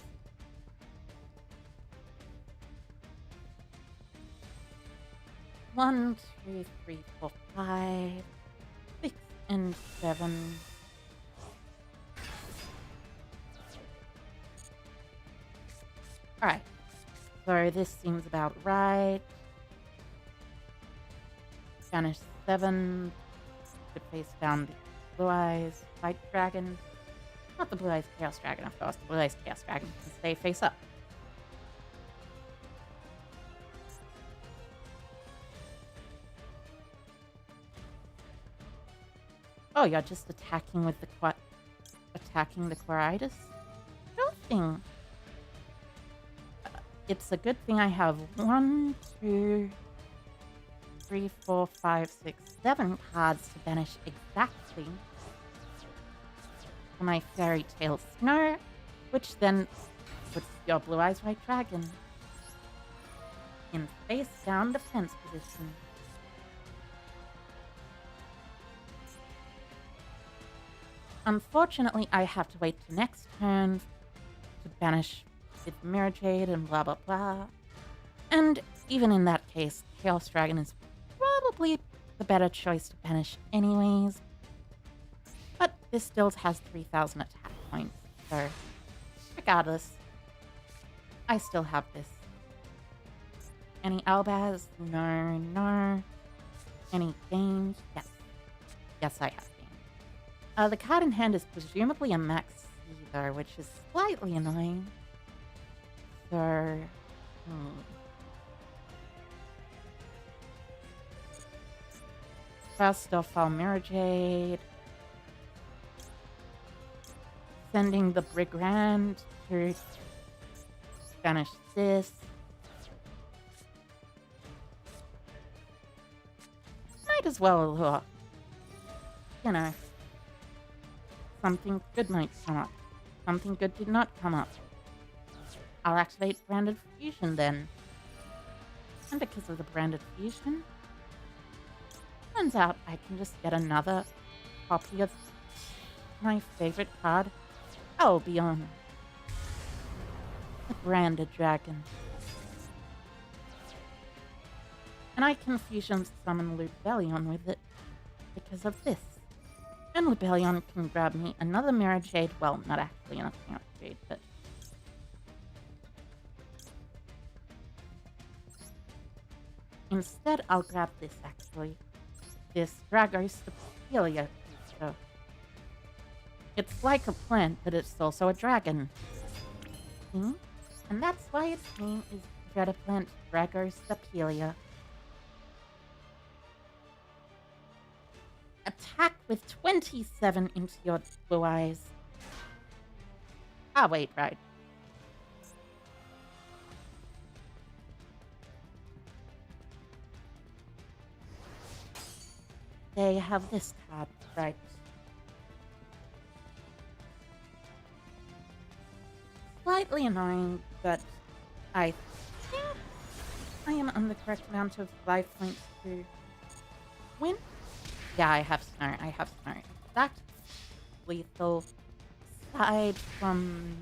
A: One, 2, 3, 4, 5, 6, and 7. Alright, so this seems about right. Banish 7. Put face down the Blue Eyes White Dragon. Not the Blue Eyes Chaos Dragon, of course. The Blue Eyes Chaos Dragon can stay face up. Oh, you're just attacking with the Coridas? Sure thing. It's a good thing I have 1, 2, 3, 4, 5, 6, 7 cards to banish exactly. For my Fairy Tale Snow, which then puts your Blue Eyes White Dragon in face down defense position. Unfortunately, I have to wait till next turn to banish with Mirror Jade and blah blah blah. And even in that case, Chaos Dragon is probably the better choice to banish anyways. But this still has 3,000 attack points, so regardless, I still have this. Any Albaz? No. Any games? Yes. Yes, I have games. The card in hand is presumably a Max C, though, which is slightly annoying. So, First off, I'll Mirror Jade. Sending the Brigand to banish this. Might as well look. You know, something good might come up. Something good did not come up. I'll activate Branded Fusion then. And because of the Branded Fusion, turns out I can just get another copy of my favorite card, Albion. The Branded Dragon. And I can fusion summon Lubellion with it because of this. And Lubellion can grab me another Mirror Jade. Well, not actually another Mirror Jade, but instead, I'll grab this, actually. This Dragostapelia creature. It's like a plant, but it's also a dragon. See? And that's why its name is Jetaplant Dragostapelia. Attack with 27 into your Blue Eyes. Ah, wait, right. They have this card, right? slightly annoying, but I think I am on the correct amount of life points to win. Yeah, I have Snow. I have Snow. Exact lethal aside from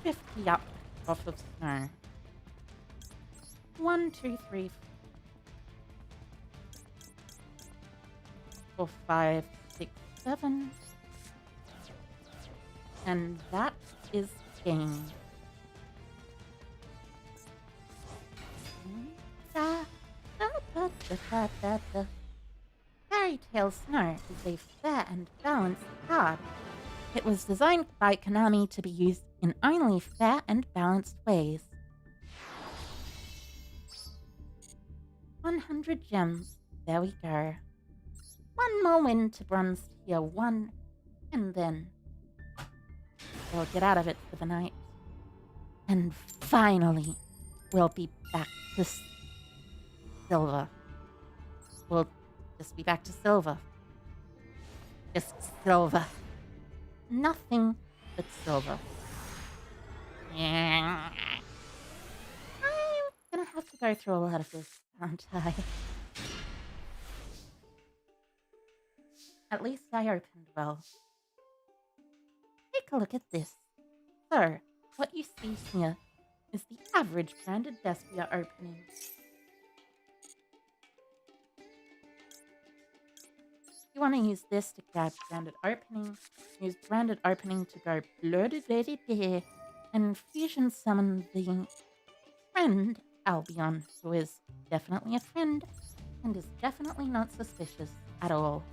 A: 50 up off of Snow. 1, 2, 3, 4, 5, 6, 7. And that is game. Da, da, da, da, da, da, da. Fairy Tail Snow is a fair and balanced card. It was designed by Konami to be used in only fair and balanced ways. 100 gems. There we go. One more win to bronze tier 1, and then we'll get out of it for the night. And finally, we'll be back to silver. We'll just be back to silver. Just silver. Nothing but silver. Yeah. I'm gonna have to go through a lot of this, aren't I? At least I opened well. Take a look at this. So, what you see here is the average branded Despia opening. You want to use this to grab branded opening, use branded opening to go blur-de-de-de-de, and fusion summon the friend Albion, who is definitely a friend and is definitely not suspicious at all.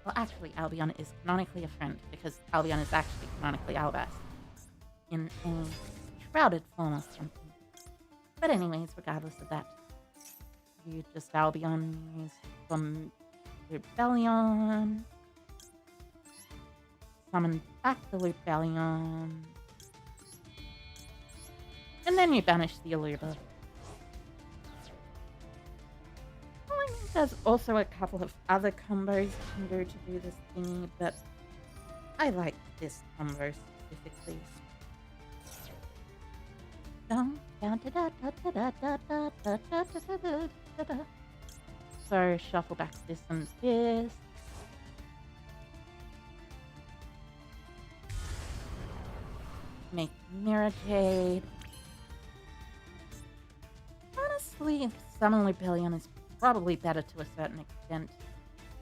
A: Well, actually, Albion is canonically a friend because Albion is actually canonically Albas in a shrouded form or something. But anyways, regardless of that, you just Albion use some Rebellion, summon back the Rebellion, and then you banish the Aluba. Well, I mean, there's also a couple of other combos you can do to do this thingy, but I like this combo specifically. So shuffle back this and this. Make Mirror Jade. Honestly, Summon Rebellion is probably better to a certain extent.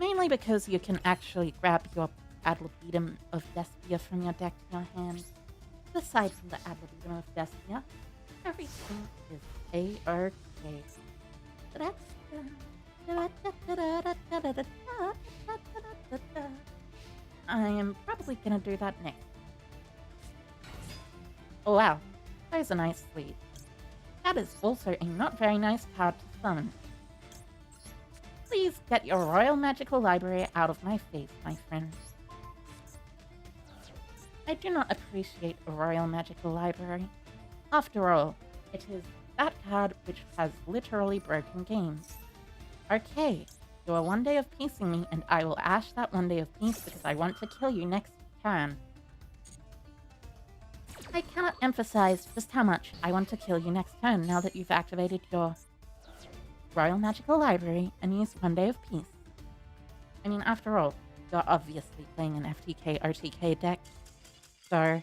A: Mainly because you can actually grab your Ad Libitum of Despia from your deck to your hand. Aside from the Ad Libitum of Despia, everything is A-OK. I am probably gonna do that next. Oh wow, those are nice sleeves. That is also a not very nice card to summon. Please get your Royal Magical Library out of my face, my friend. I do not appreciate a Royal Magical Library. After all, it is that card which has literally broken games. Okay, you are one day of peacing me, and I will ash that one day of peace because I want to kill you next turn. I cannot emphasize just how much I want to kill you next turn now that you've activated your Royal Magical Library and used one day of peace. I mean, after all, you're obviously playing an FTK RTK deck, so...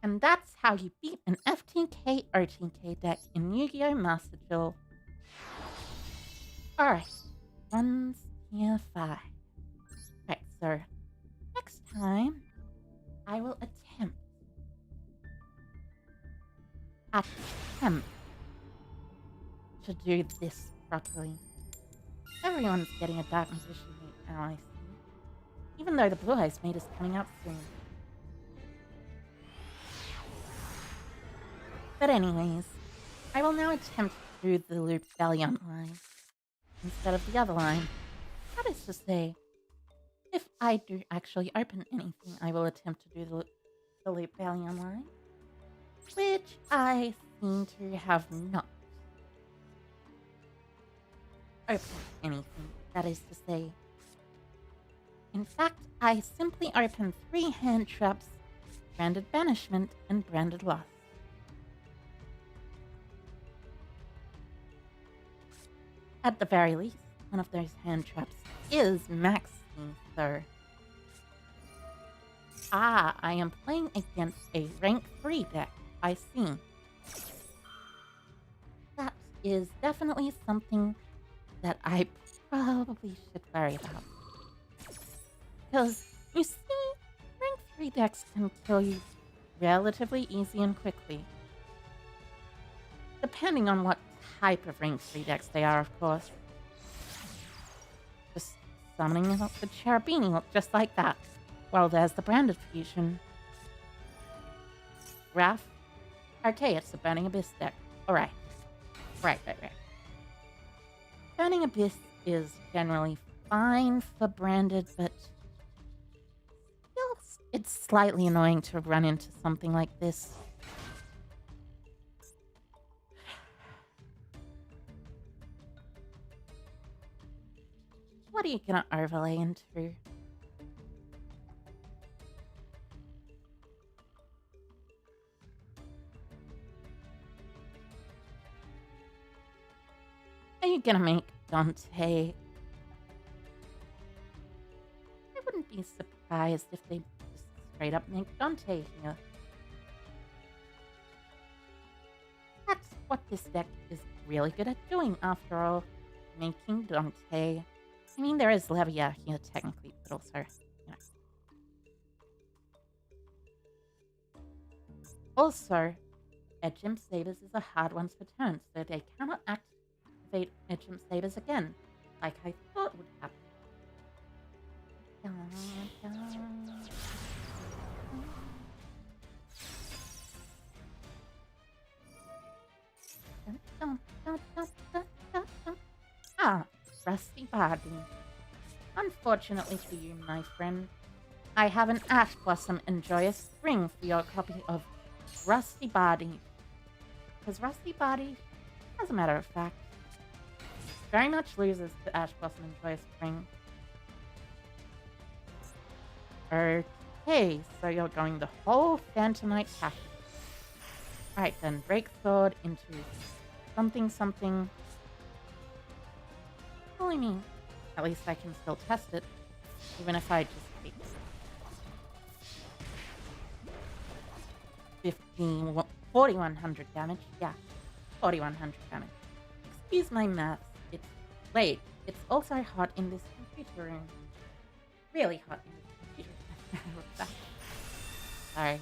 A: And that's how you beat an FTK RTK deck in Yu-Gi-Oh! Master Duel. Alright, runs tier 5. Right, so next time I will attempt to do this properly. Everyone's getting a Dark Magician right now, I see. Even though the Blue Eyes Mate is coming up soon. But anyways, I will now attempt to do the Rebellion line instead of the other line. That is to say, if I do actually open anything, I will attempt to do the Rebellion line, which I seem to have not opened anything. That is to say, in fact, I simply opened 3 hand traps branded banishment, and branded loss. At the very least, one of those hand traps is maxing, sir. Ah, I am playing against a rank 3 deck. I see. That is definitely something that I probably should worry about. Because, you see, rank 3 decks can kill you relatively easy and quickly. Depending on what type of rank 3 decks they are, of course. Just summoning the Cherubini just like that. Well, there's the branded fusion. Wrath. Okay, it's the Burning Abyss deck. Alright. Right. Burning Abyss is generally fine for branded, but still, it's slightly annoying to run into something like this. What are you gonna overlay into? Are you gonna make Dante? I wouldn't be surprised if they just straight up make Dante here. That's what this deck is really good at doing, after all. Making Dante. I mean, there is Levia here, technically, but also, you know. Also, Edgem Sabers is a hard one for turn, so they cannot activate Edgem Sabers again, like I thought would happen. Ah, Rusty Body. Unfortunately for you, my friend, I have an Ash Blossom and Joyous Spring for your copy of Rusty Body. Because Rusty Body, as a matter of fact, very much loses to Ash Blossom and Joyous Spring. Okay, so you're going the whole Phantomite package. Alright then, Break Sword into something. Well, I mean, at least I can still test it, even if I just take 4,100 damage. Yeah, 4,100 damage. Excuse my maths. It's late. It's also hot in this computer room. Really hot in this computer room. Sorry.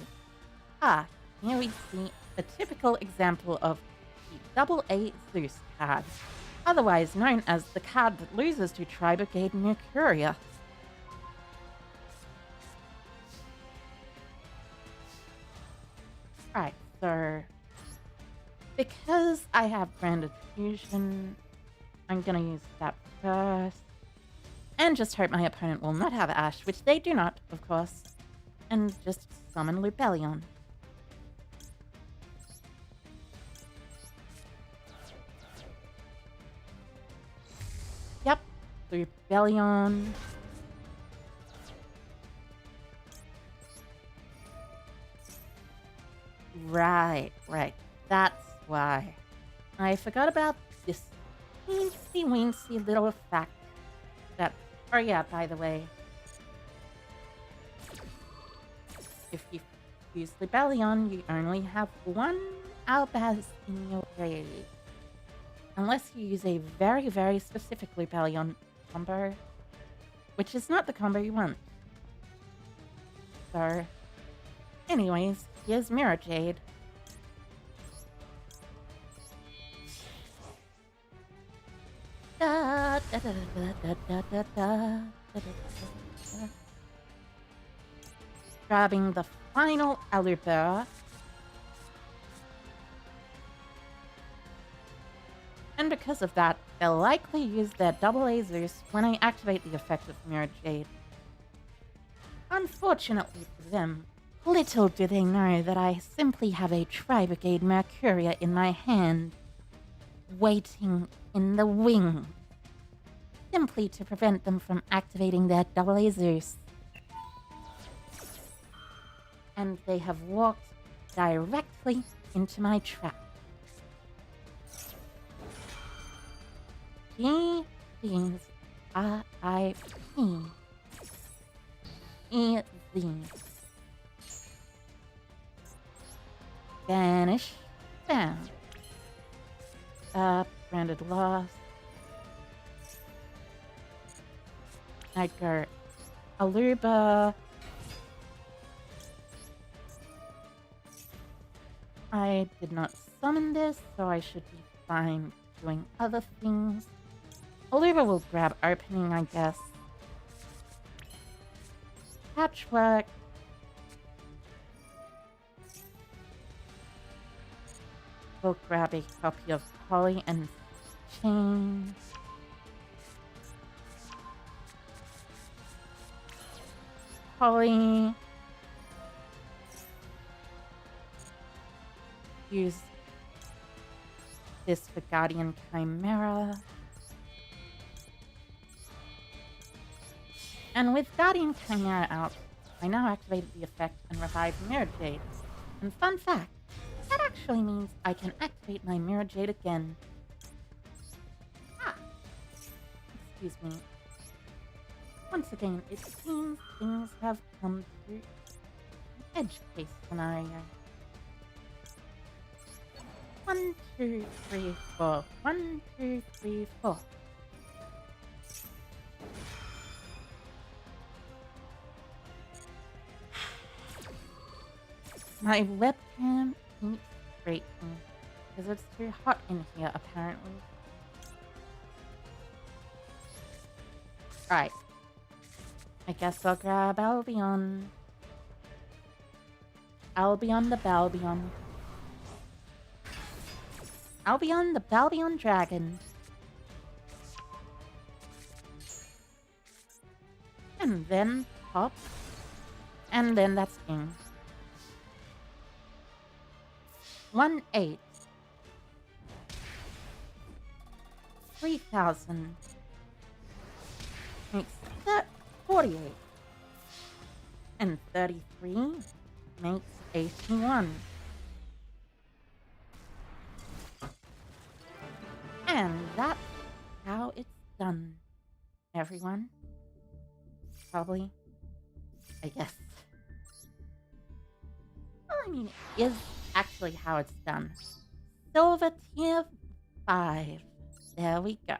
A: Ah, here we see a typical example of the double A Zeus card, otherwise known as the card that loses to Tri-Brigade Mercuria. Right, so because I have Branded Fusion, I'm gonna use that first. And just hope my opponent will not have Ash, which they do not, of course. And just summon Lubellion. Yep, Lubellion. Right. That's why. I forgot about this weensy little fact that... Oh yeah, by the way. If you use Lubellion, you only have one Albaz in your grave. Unless you use a very, very specific Lubellion combo, which is not the combo you want. So, anyways, here's Mirror Jade. Grabbing the final Aluber. And because of that, they'll likely use their double A Zeus when I activate the effect of Mirror Jade. Unfortunately for them, little do they know that I simply have a Tri-Brigade Mercuria in my hand, waiting in the wing, simply to prevent them from activating their double A Zeus. and they have walked directly into my trap. G these R-I-P E-Z. Vanish. Bam. Branded loss. Edgar. Aluba. I did not summon this, so I should be fine doing other things. Aluba will grab opening, I guess. Patchwork. We'll grab a copy of Holly and Chain. Holly. Use this for Guardian Chimera. And with Guardian Chimera out, I now activated the effect and revived Mirror Jade. And fun fact, that actually means I can activate my Mirror Jade again. Ah! Excuse me. Once again, it seems things have come to an edge case scenario. 1, 2, 3, 4. 1, 2, 3, 4. My webcam keeps breaking because it's too hot in here, apparently. Right. I guess I'll grab Albion. Albion the Balbion. Albion the Balbion Dragon. And then pop. And then that's game. 1-8. 3,000. Makes that 48. And 33 makes 81. And that's how it's done, everyone. Probably. I guess. Well, I mean, it is actually how it's done. Silver tier 5. There we go.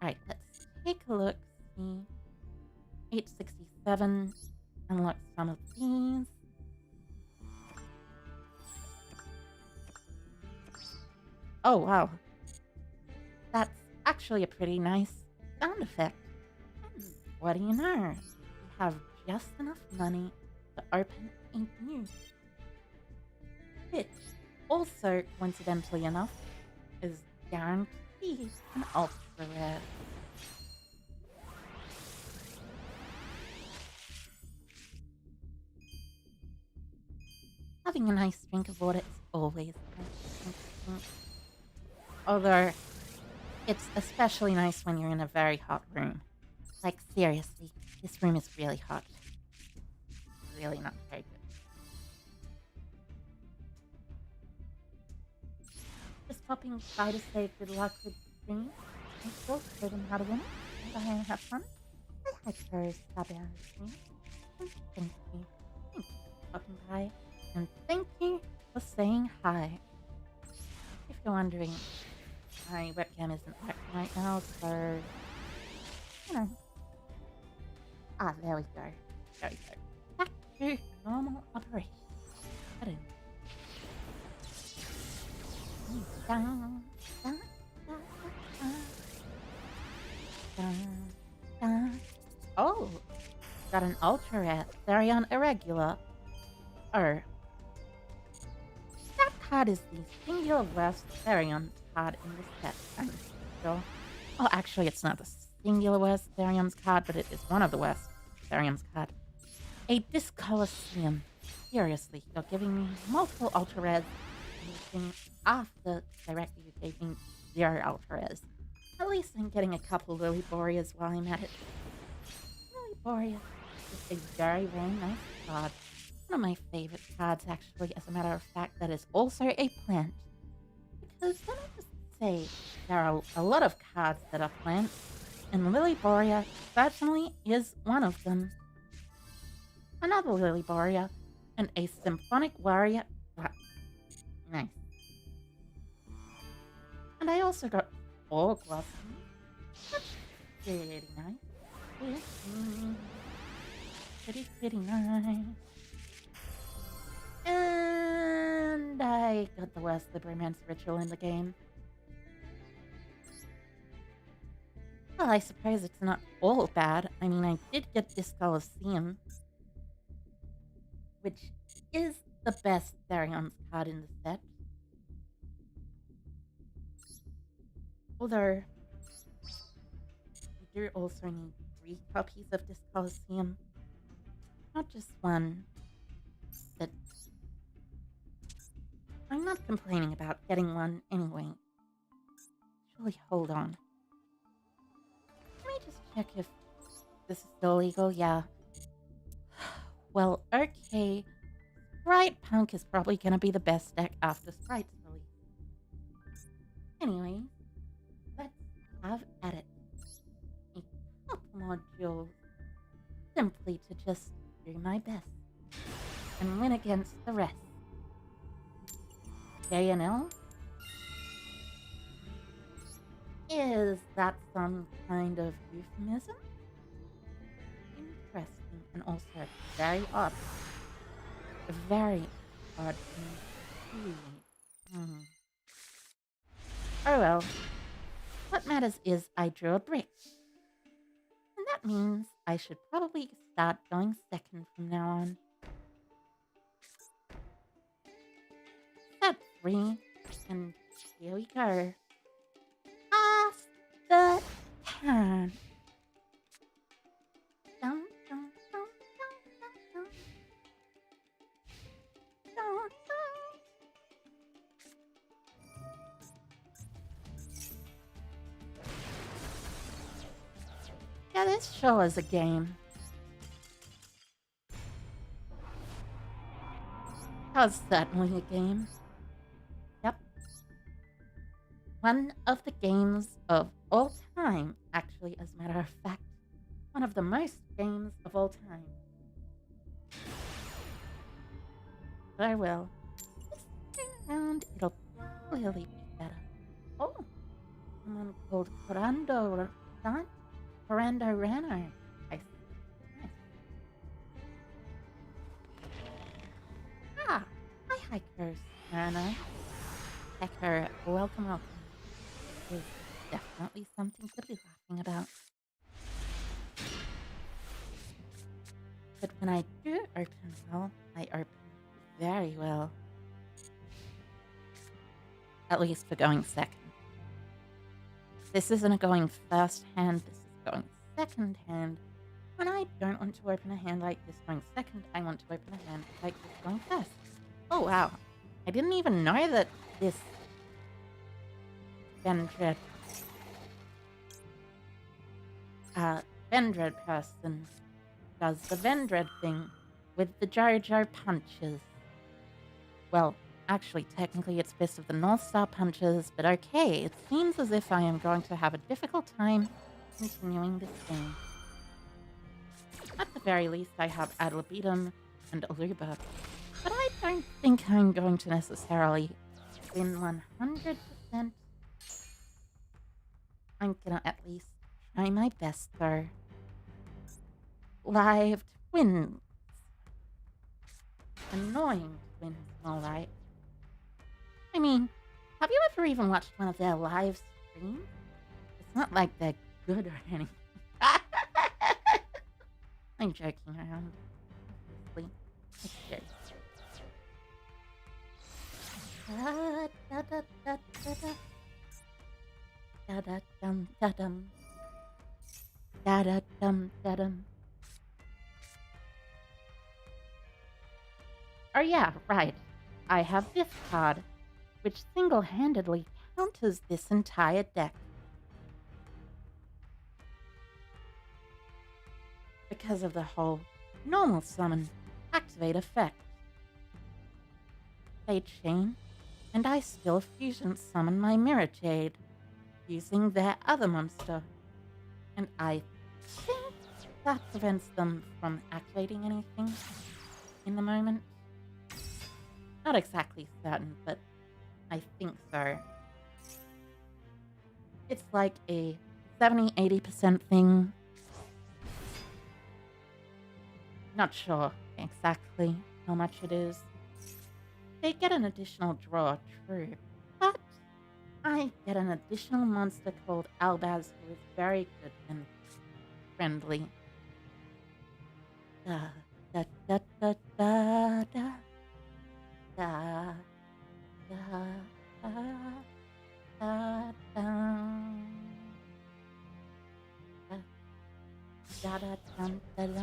A: Alright, let's take a look. See. 867. Unlock some of these. Oh, wow. That's actually a pretty nice sound effect. And what do you know? We have just enough money to open a new. Which, also, coincidentally enough, is guaranteed an ultra rare. Having a nice drink of water is always nice. Although, it's especially nice when you're in a very hot room. Like, seriously, this room is really hot. Really not very good. Just popping by to say good luck with dreams. And still show them how to win it. And I have fun. I had her strawberry dreams. And thank you. Thank you for popping by. And thank you for saying hi. If you're wondering, my webcam isn't working right now, so, you know. Ah, there we go. There we go. Back to normal operation. I don't know. Oh, got an ultra rare Therion Irregular. Oh. That card is the singular worst Therion card in this set, I'm sure. Oh, actually, it's not the singular worst Therion's card, but it is one of the worst Therion's card. A Discolosseum. Seriously, you're giving me multiple ultra rares after directly you gave me 0 ultra rares. At least I'm getting a couple Lily Boreas while I'm at it. Lily Borea is a very, very nice card. One of my favorite cards, actually, as a matter of fact, that is also a plant. Because let me just say, there are a lot of cards that are plants, and Lilyboria certainly is one of them. Another Lilyboria, and a Symphonic Warrior. Wow. Nice. And I also got 4 Blossoms. That's pretty nice. Pretty nice. And I got the worst Libromance ritual in the game. Well, I suppose it's not all bad. I mean, I did get this Colosseum, which is the best Therion's card in the set. Although, we do also need 3 copies of this Colosseum. Not just one, but I'm not complaining about getting one anyway. Actually, hold on. Let me just check if this is still legal. Yeah. Well, okay. Sprite Punk is probably going to be the best deck after Sprite's release. Anyway, let's have at it. A couple more duels. Simply to just do my best and win against the rest. JNL? Is that some kind of euphemism? Interesting, and also very odd. Very odd indeed. Oh well. What matters is I drew a brick. And that means I should probably start going second from now on. Step 3, and here we go. Pass the turn. Dun, dun, dun, dun, dun, dun. Dun, dun. Yeah, this sure is a game. Was certainly a game. Yep. One of the games of all time, actually, as a matter of fact. One of the most games of all time. But I will. This time around, it'll clearly be better. Oh, someone called Corando Rano. I see. Nice. Ah, hi, hikers, Rano. Hecker, welcome. There's definitely something to be laughing about. But when I do open well, I open very well. At least for going second. This isn't a going first hand, this is going second hand. When I don't want to open a hand like this going second, I want to open a hand like this going first. Oh wow, I didn't even know that this Vendred person does the Vendred thing with the JoJo punches. Well, actually, technically it's Fist of the North Star punches, but okay, it seems as if I am going to have a difficult time continuing this game. At the very least, I have Ad libitum and Aluba, but I don't think I'm going to necessarily win 100%. I'm gonna at least try my best, though. Live twins. Annoying twins, alright. I mean, have you ever even watched one of their live streams? It's not like they're good or anything. I'm joking around. Obviously. It's good. Da-da-dum, da-dum. Da-da-dum, da-dum. Oh yeah, right. I have this card, which single-handedly counters this entire deck. Because of the whole normal summon Activate effect. Fade chain, and I still fusion summon my Mirror Jade using their other monster. And I think that prevents them from activating anything in the moment. Not exactly certain, but I think so. It's like a 70-80% thing. Not sure exactly how much it is. They get an additional draw, true, but I get an additional monster called Albaz who is very good and friendly. Da da da da da da da da da da da da.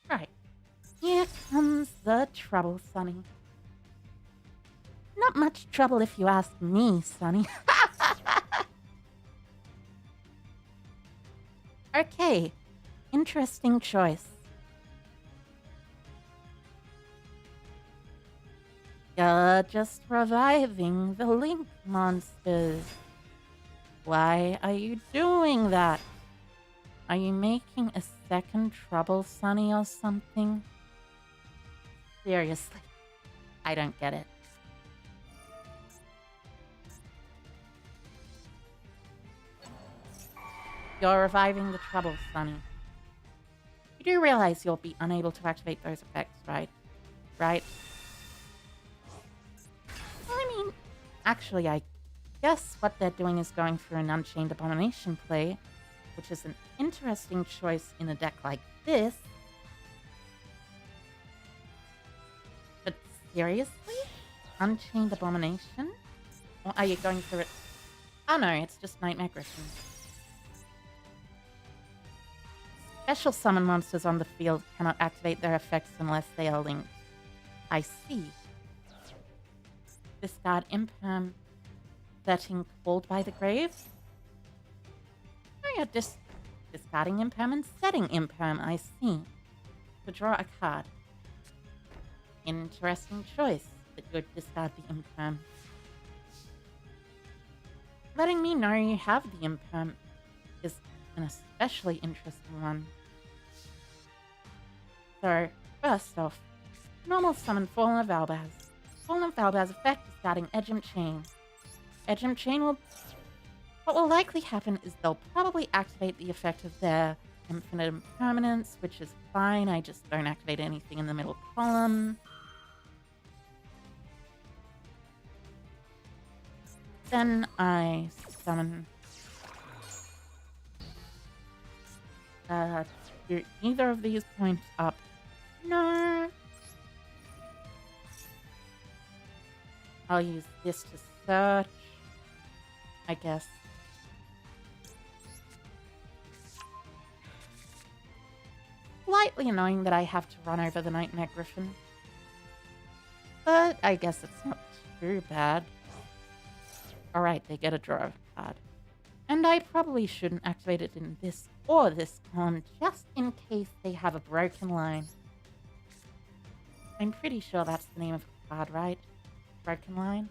A: Right. Here comes the trouble, Sonny. Not much trouble if you ask me, Sonny. Okay. Interesting choice. You're just reviving the Link monsters. Why are you doing that? Are you making a second trouble, Sonny, or something? Seriously, I don't get it. You're reviving the trouble, Sonny. You do realize you'll be unable to activate those effects, right? Right? Well, I mean, actually, I guess what they're doing is going for an Unchained Abomination play, which is an interesting choice in a deck like this. But seriously? Unchained Abomination? Or are you going for it? Oh no, it's just Nightmare Griffin. Special summon monsters on the field cannot activate their effects unless they are linked. I see. Discard Imperm. Setting Called by the Grave? Oh, you're discarding Imperm and setting Imperm, I see. To draw a card. Interesting choice that you would discard the Imperm. Letting me know you have the Imperm is an especially interesting one. So, first off, normal summon Fallen of Albaz. Fallen of Albaz effect discarding Edgem Chain. Edgem Chain will... What will likely happen is they'll probably activate the effect of their Infinite Impermanence, which is fine, I just don't activate anything in the middle column. Then I summon... do either of these points up? No. I'll use this to search, I guess. Slightly annoying that I have to run over the Nightmare Griffin. But I guess it's not too bad. Alright, they get a draw card. And I probably shouldn't activate it in this or this column, just in case they have a broken line. I'm pretty sure that's the name of the card, right? Broken line?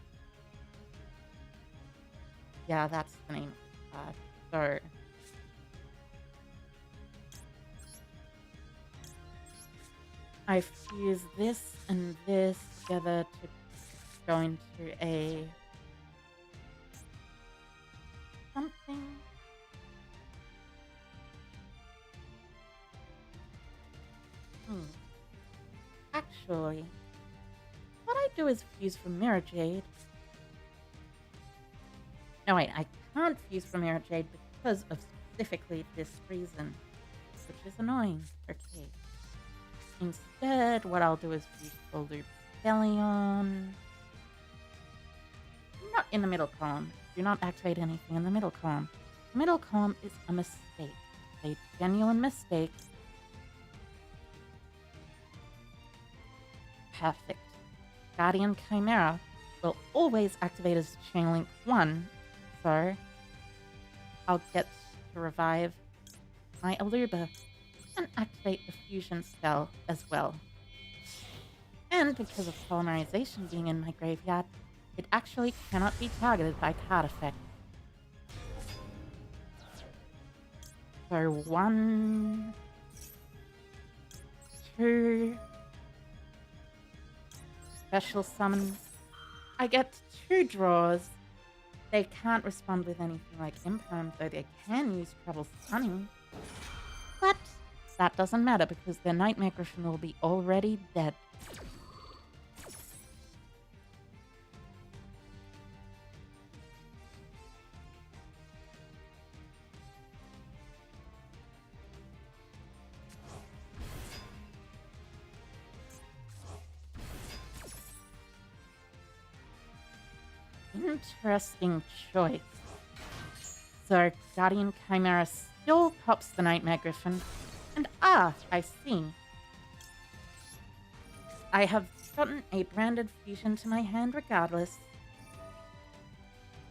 A: Yeah, that's the name of the card. So... I fuse this and this together to go into a... something. Actually, what I do is fuse for Mirror Jade. No, wait, I can't fuse for Mirror Jade because of specifically this reason, which is annoying. Okay. Instead, what I'll do is fuse for Lupelion. Not in the middle column. Do not activate anything in the middle column. The middle column is a mistake. A genuine mistake. Perfect. Guardian Chimera will always activate as Chainlink 1, so I'll get to revive my Aluba. and activate the fusion spell as well. And because of polymerization being in my graveyard, it actually cannot be targeted by card effects. So 1, 2, special summon. I get 2 draws. They can't respond with anything like Imperm, though they can use Trouble Stunning. But that doesn't matter because their Nightmare Griffin will be already dead. Interesting choice. So, Guardian Chimera still pops the Nightmare Griffin. And I see. I have gotten a branded fusion to my hand regardless.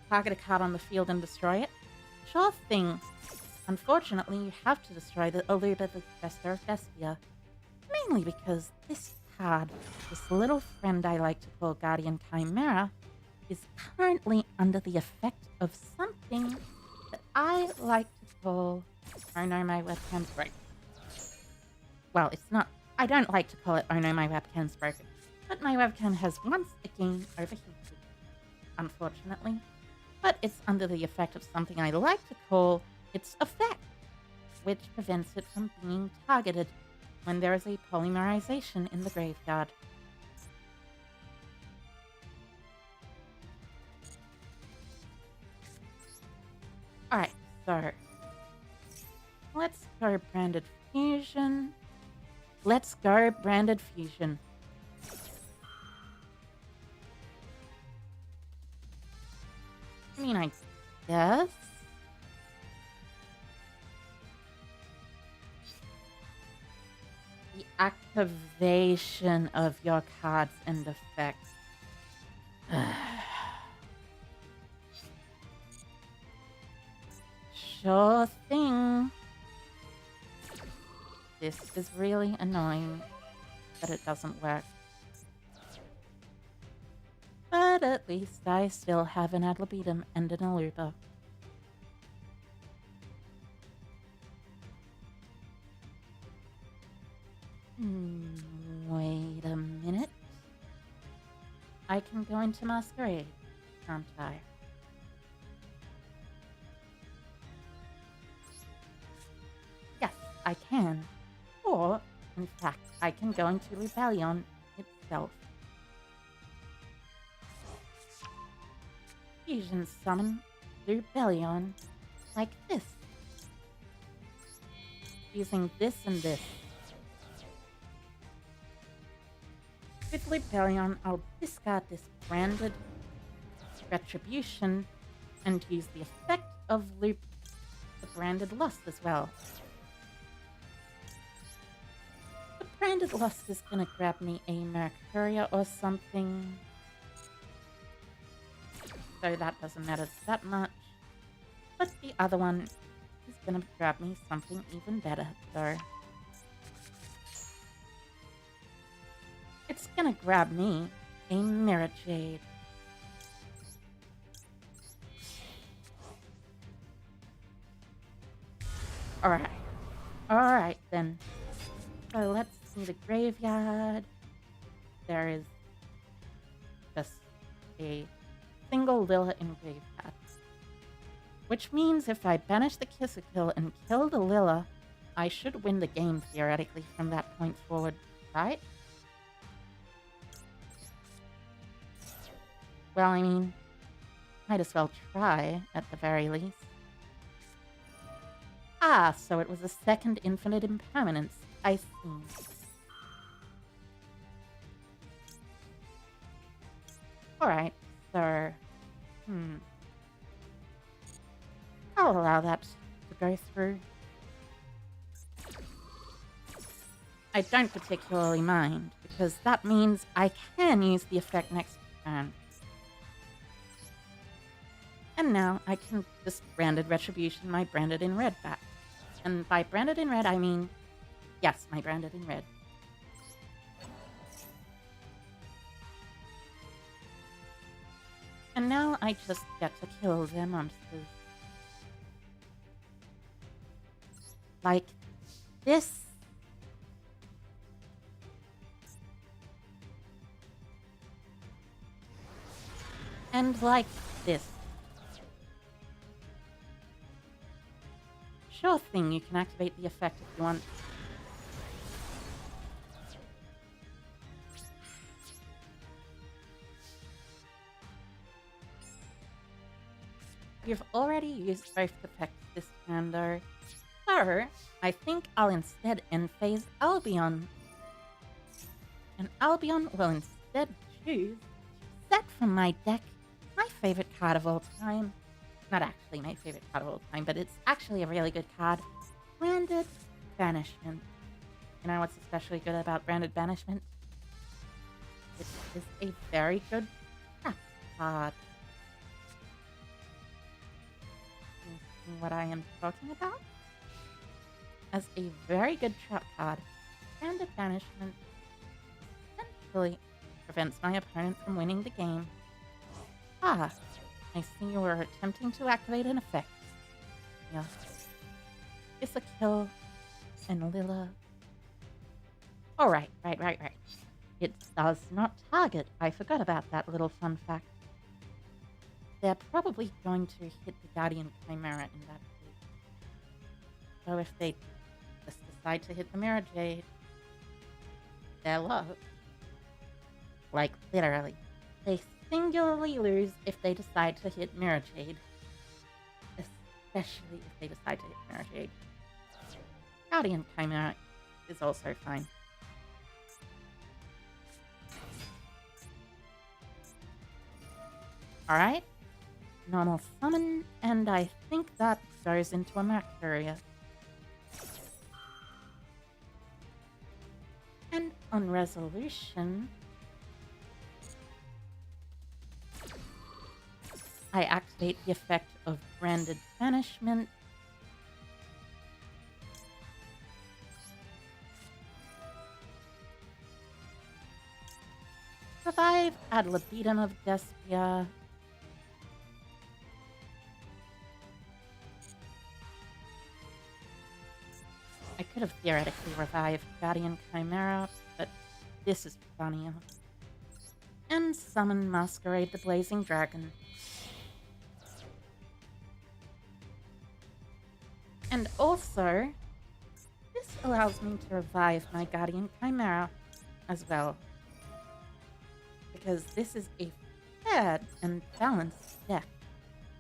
A: Target a card on the field and destroy it? Sure thing. Unfortunately, you have to destroy the Aluba the Fester of Despia. Mainly because this card, this little friend I like to call Guardian Chimera, is currently under the effect of something that I like to call... Oh no, my webcam's broken. Well, it's not... I don't like to call it, oh no, my webcam's broken. But my webcam has once again overheated, unfortunately. But it's under the effect of something I like to call its effect, which prevents it from being targeted when there is a polymerization in the graveyard. Alright, so let's go Branded Fusion. Let's go Branded Fusion. I mean, I guess. The activation of your cards and effects. Sure thing. This is really annoying, but it doesn't work. But at least I still have an Adlabetum and an Aluba. Wait a minute. I can go into Masquerade, can't I? Yes, I can. Or, in fact, I can go into Rebellion itself. Fusion summon Rebellion like this. Using this and this. With Rebellion, I'll discard this branded Retribution and use the effect of the branded Lust as well. The branded Lust is gonna grab me a Mercuria or something. So that doesn't matter that much. But the other one is gonna grab me something even better, though. It's gonna grab me a Mirror Jade. Alright then. So let's see the graveyard. There is just a single Lilla in graveyard. Which means if I banish the Kissakill and kill the Lilla, I should win the game theoretically from that point forward, right? Well, I mean, might as well try, at the very least. Ah, so it was a second infinite impermanence. I see. Alright, so... I'll allow that to go through. I don't particularly mind, because that means I can use the effect next turn. And now I can just Branded Retribution my Branded in Red back. And by Branded in Red, I mean Yes, my branded in red. And now I just get to kill their monsters. Like this. And like this. Sure thing, you can activate the effect if you want. You've already used both effects this turn though, so I think I'll instead end phase Albion. And Albion will instead choose to set from my deck my favorite card of all time. Not actually my favorite card of all time, but it's actually a really good card. Branded Banishment. You know what's especially good about Branded Banishment? It is a very good trap card. You see what I am talking about? As a very good trap card, Branded Banishment essentially prevents my opponent from winning the game. Ah, I see you were attempting to activate an effect. Yeah. It's a kill and Lila. Oh, right. It does not target. I forgot about that little fun fact. They're probably going to hit the Guardian Chimera in that case. So if they just decide to hit the Mirror Jade, they're low. Like, literally. They singularly lose if they decide to hit Mirror Jade. Especially if they decide to hit Mirror Jade. Guardian Chimera is also fine. Alright. Normal summon, and I think that goes into a Mercuria. And on resolution, I activate the effect of Branded Banishment. Revive ad libitum of Despia. I could have theoretically revived Guardian Chimera, but this is funnier. And summon Masquerade the Blazing Dragon. And also, this allows me to revive my Guardian Chimera as well. Because this is a fair and balanced deck,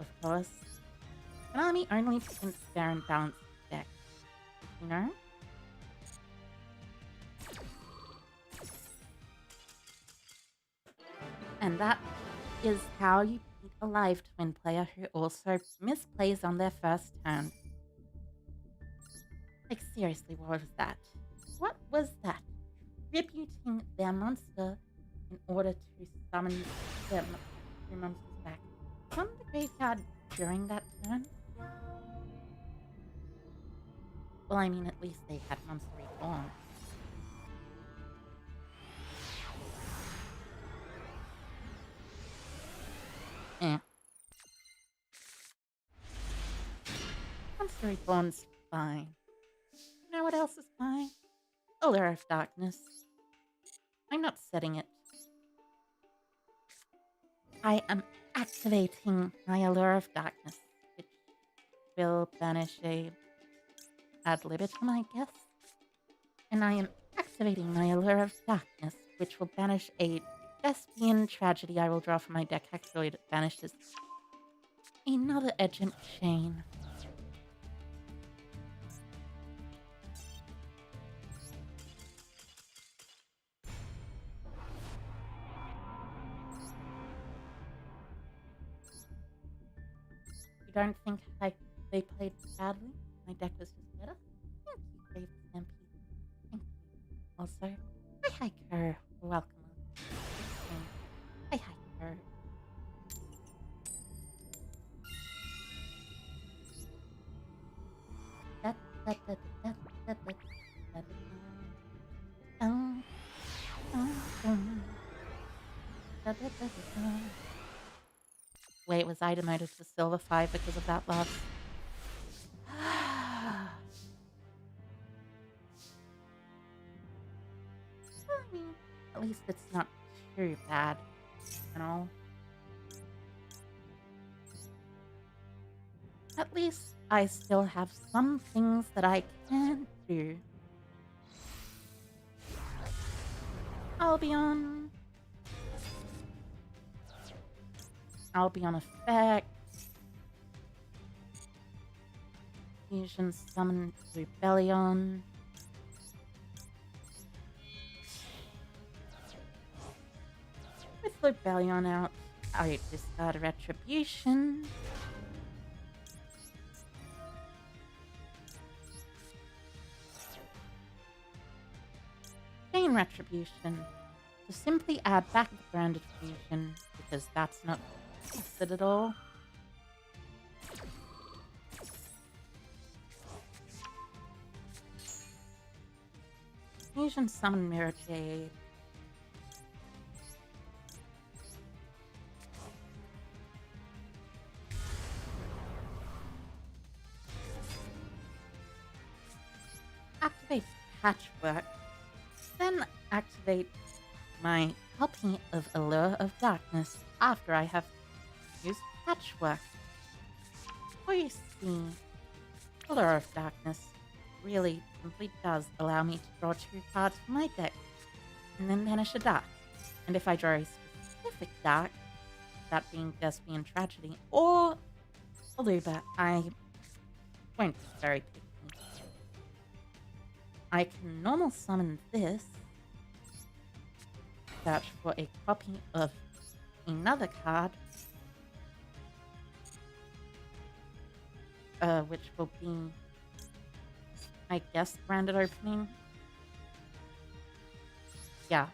A: of course. An army only against fair and balanced deck, you know? And that is how you beat a live twin player who also misplays on their first turn. Like, seriously, what was that? What was that? Tributing their monster in order to summon their monsters back from the graveyard during that turn? Well, I mean, at least they had Monster Reborn. Monster Reborn's fine. You know what else is fine? Allure of Darkness. I'm not setting it. I am activating my Allure of Darkness, which will banish a ad libitum, I guess. And I am activating my Allure of Darkness, which will banish a Thespian Tragedy I will draw from my deck. Actually, it banishes another Edgent Chain. You don't think they played badly? My deck was just better? Thank you, Brave Stampede. Thank you. Also, hi Hiker. Welcome. Hi Hiker. Wait, was I demoted to Silver 5 because of that loss? I mean, at least it's not too bad, you know? At least I still have some things that I can do. Albion effect. Fusion summon Rebellion. With Rebellion out, I discard Retribution. Chain Retribution to simply add back the branded fusion because that's not tested at all. Fusion summon Mirror Jade. Activate Patchwork. Then activate my copy of Allure of Darkness after I have used Patchwork. For you see, Allure of Darkness really simply does allow me to draw 2 cards from my deck and then banish a dark. And if I draw a specific dark, that being Thespian Tragedy or Aluba, I won't be very picky. I can normal summon this, search for a copy of another card, which will be, I guess, Branded Opening. Yeah,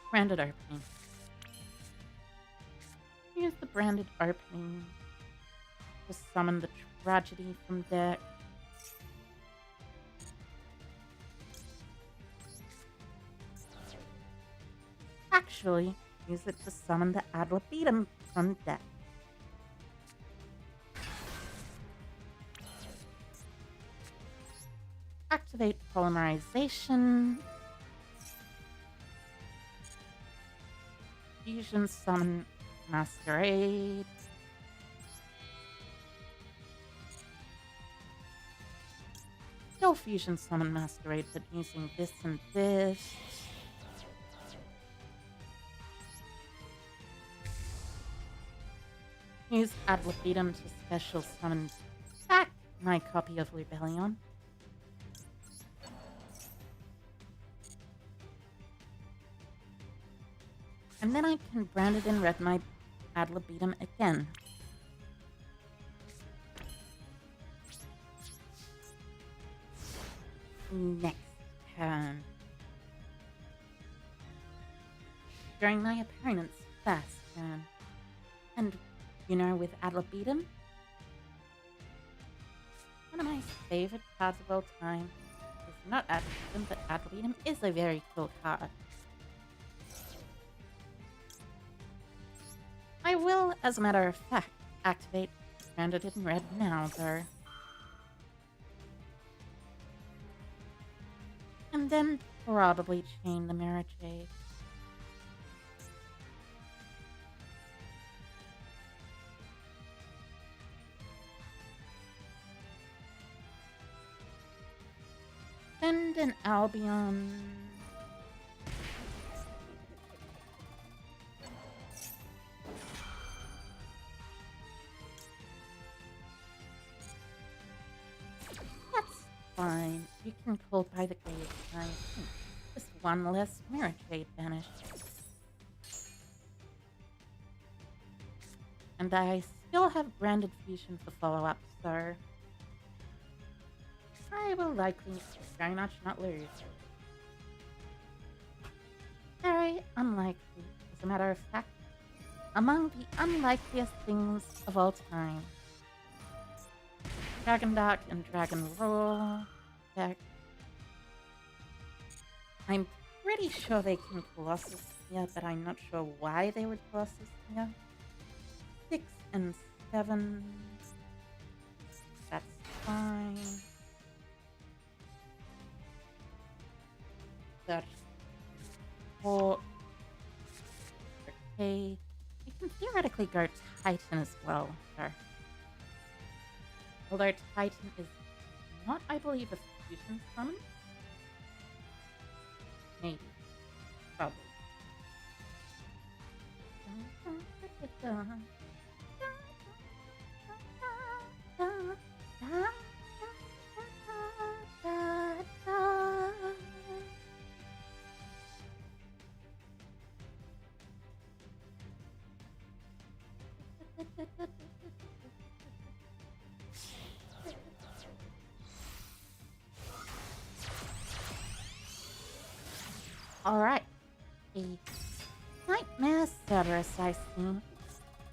A: Branded Opening. Use the Branded Opening to summon the Tragedy from deck. Actually, use it to summon the Adlabetum from deck. Activate Polymerization. Fusion summon Masquerade. Still fusion summon Masquerade, but using this and this. Use Adlabetum to special summon back my copy of Rebellion. And then I can brand it in red my Adlabetum again. Next turn. During my opponent's first turn. And you know, with Adlabetum, one of my favorite cards of all time is not Adlabetum, but Adlabetum is a very cool card. I will, as a matter of fact, activate Branded in red now, though. And then probably chain the Mirror Jade. Send an Albion. That's fine. You can pull by the grave tonight. Just one less Mirror Jade banished. And I still have Branded Fusion for follow-up, so I will likely very much not lose. Very unlikely, as a matter of fact, among the unlikeliest things of all time. Dragon Dark and Dragon Roll deck. I'm pretty sure they can Colossus here, but I'm not sure why they would toss this here. 6 and 7. That's fine. 34. Okay. You can theoretically go Titan as well, so. Although Titan is not, I believe, a fusion summon. Maybe. Probably. Alright. A Nightmare Cerberus, I see.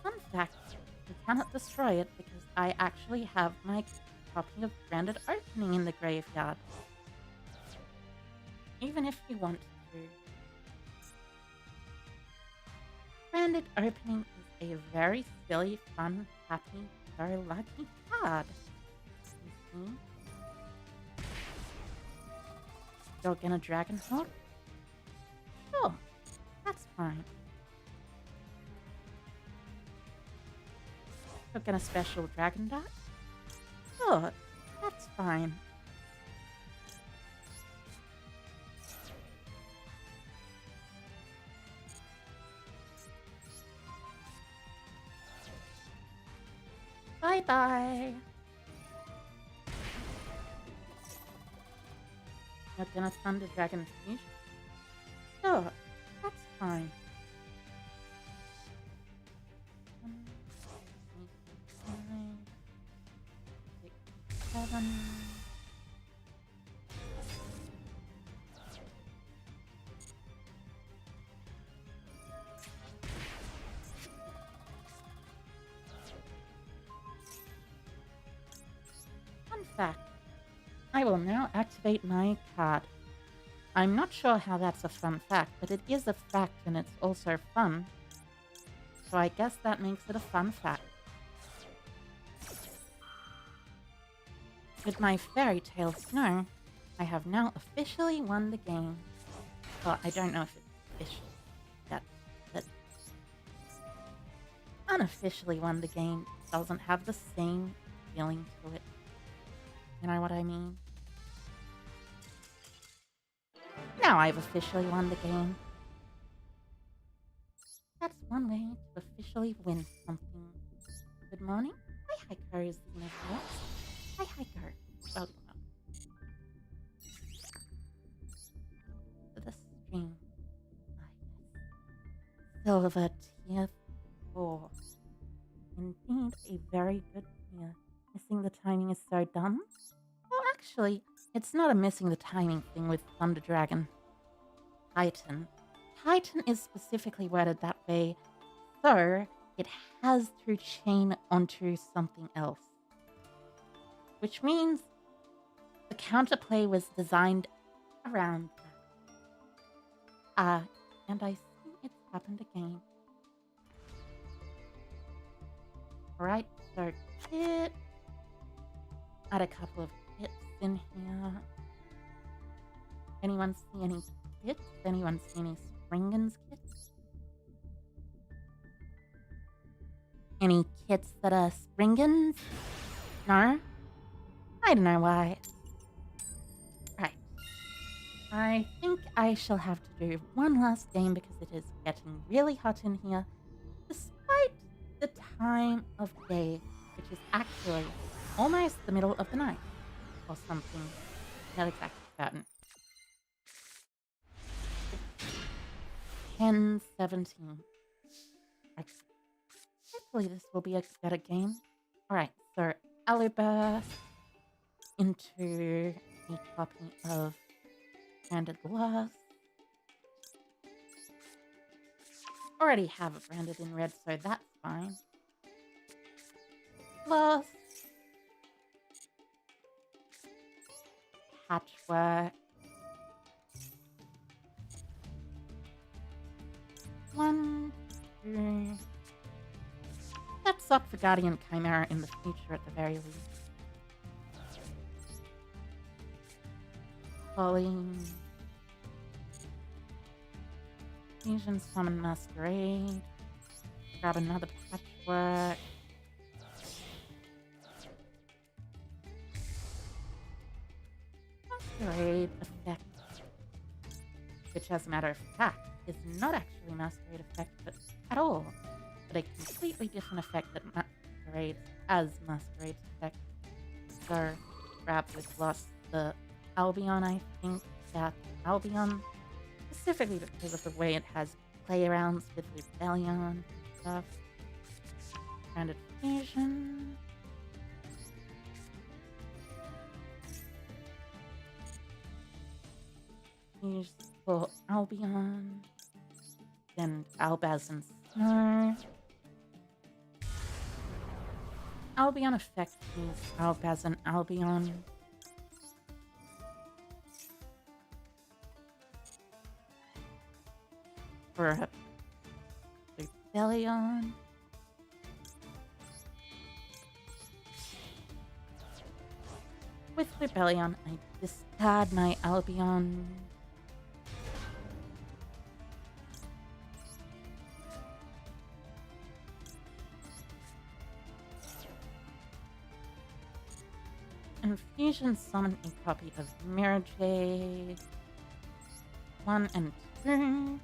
A: Fun fact, you cannot destroy it because I actually have my copy of Branded Opening in the graveyard. Even if you want to. Branded Opening is a very silly, fun, happy, very lucky card. You see? You're gonna Dragon Hawk? Sure, that's fine. You're gonna special Dragon Dart? Sure, that's fine. Bye-bye. You're gonna Thunder Dragon Fusion? Sure, that's fine. 1, 2, 3, 6, 7. Fun fact, I will now activate my card. I'm not sure how that's a fun fact, but it is a fact and it's also fun. So I guess that makes it a fun fact. With my Fairy Tale Snow, I have now officially won the game. Well, I don't know if it's official yet, but unofficially won the game doesn't have the same feeling to it. You know what I mean? Now I've officially won the game. That's one way to officially win something. Good morning. Hi, Hiker is the next one. Hi, Hiker. Welcome up to the stream. Silver tier 4. Indeed, a very good tier. Missing the timing is so dumb. Well, actually, it's not a missing the timing thing with Thunder Dragon. Titan. Titan is specifically worded that way, so it has to chain onto something else. Which means the counterplay was designed around that. And I see it's happened again. Alright, so kit. Add a couple of kits in here. Anyone see any kits? Anyone see any Springens kits? Any kits that are Springens? No? I don't know why. Right. I think I shall have to do one last game because it is getting really hot in here. Despite the time of day, which is actually almost the middle of the night. Or something. Not exactly certain. 10:17. Hopefully this will be a better game. Alright, so Alibur into a copy of Branded Glass. Already have it branded in red, so that's fine. Glass. Patchwork. 1, 2. Let's opt for Guardian Chimera in the future at the very least. Falling. Fusion Summon Masquerade. Grab another Patchwork. Masquerade effect. Which, as a matter of fact, is not actually Masquerade effect at all, but a completely different effect that masquerades as Masquerade's effect. So, grab with lost the Albion, I think. Yeah, Albion. Specifically because of the way it has play-arounds with Rebellion and stuff. Grounded Fusion. Use for Albion. Then Albaz and Snow. Albion effect is Albaz and Albion. For Rebellion. With Rebellion, I discard my Albion. And Fusion summon a copy of Mirror Jade. 1 and 2.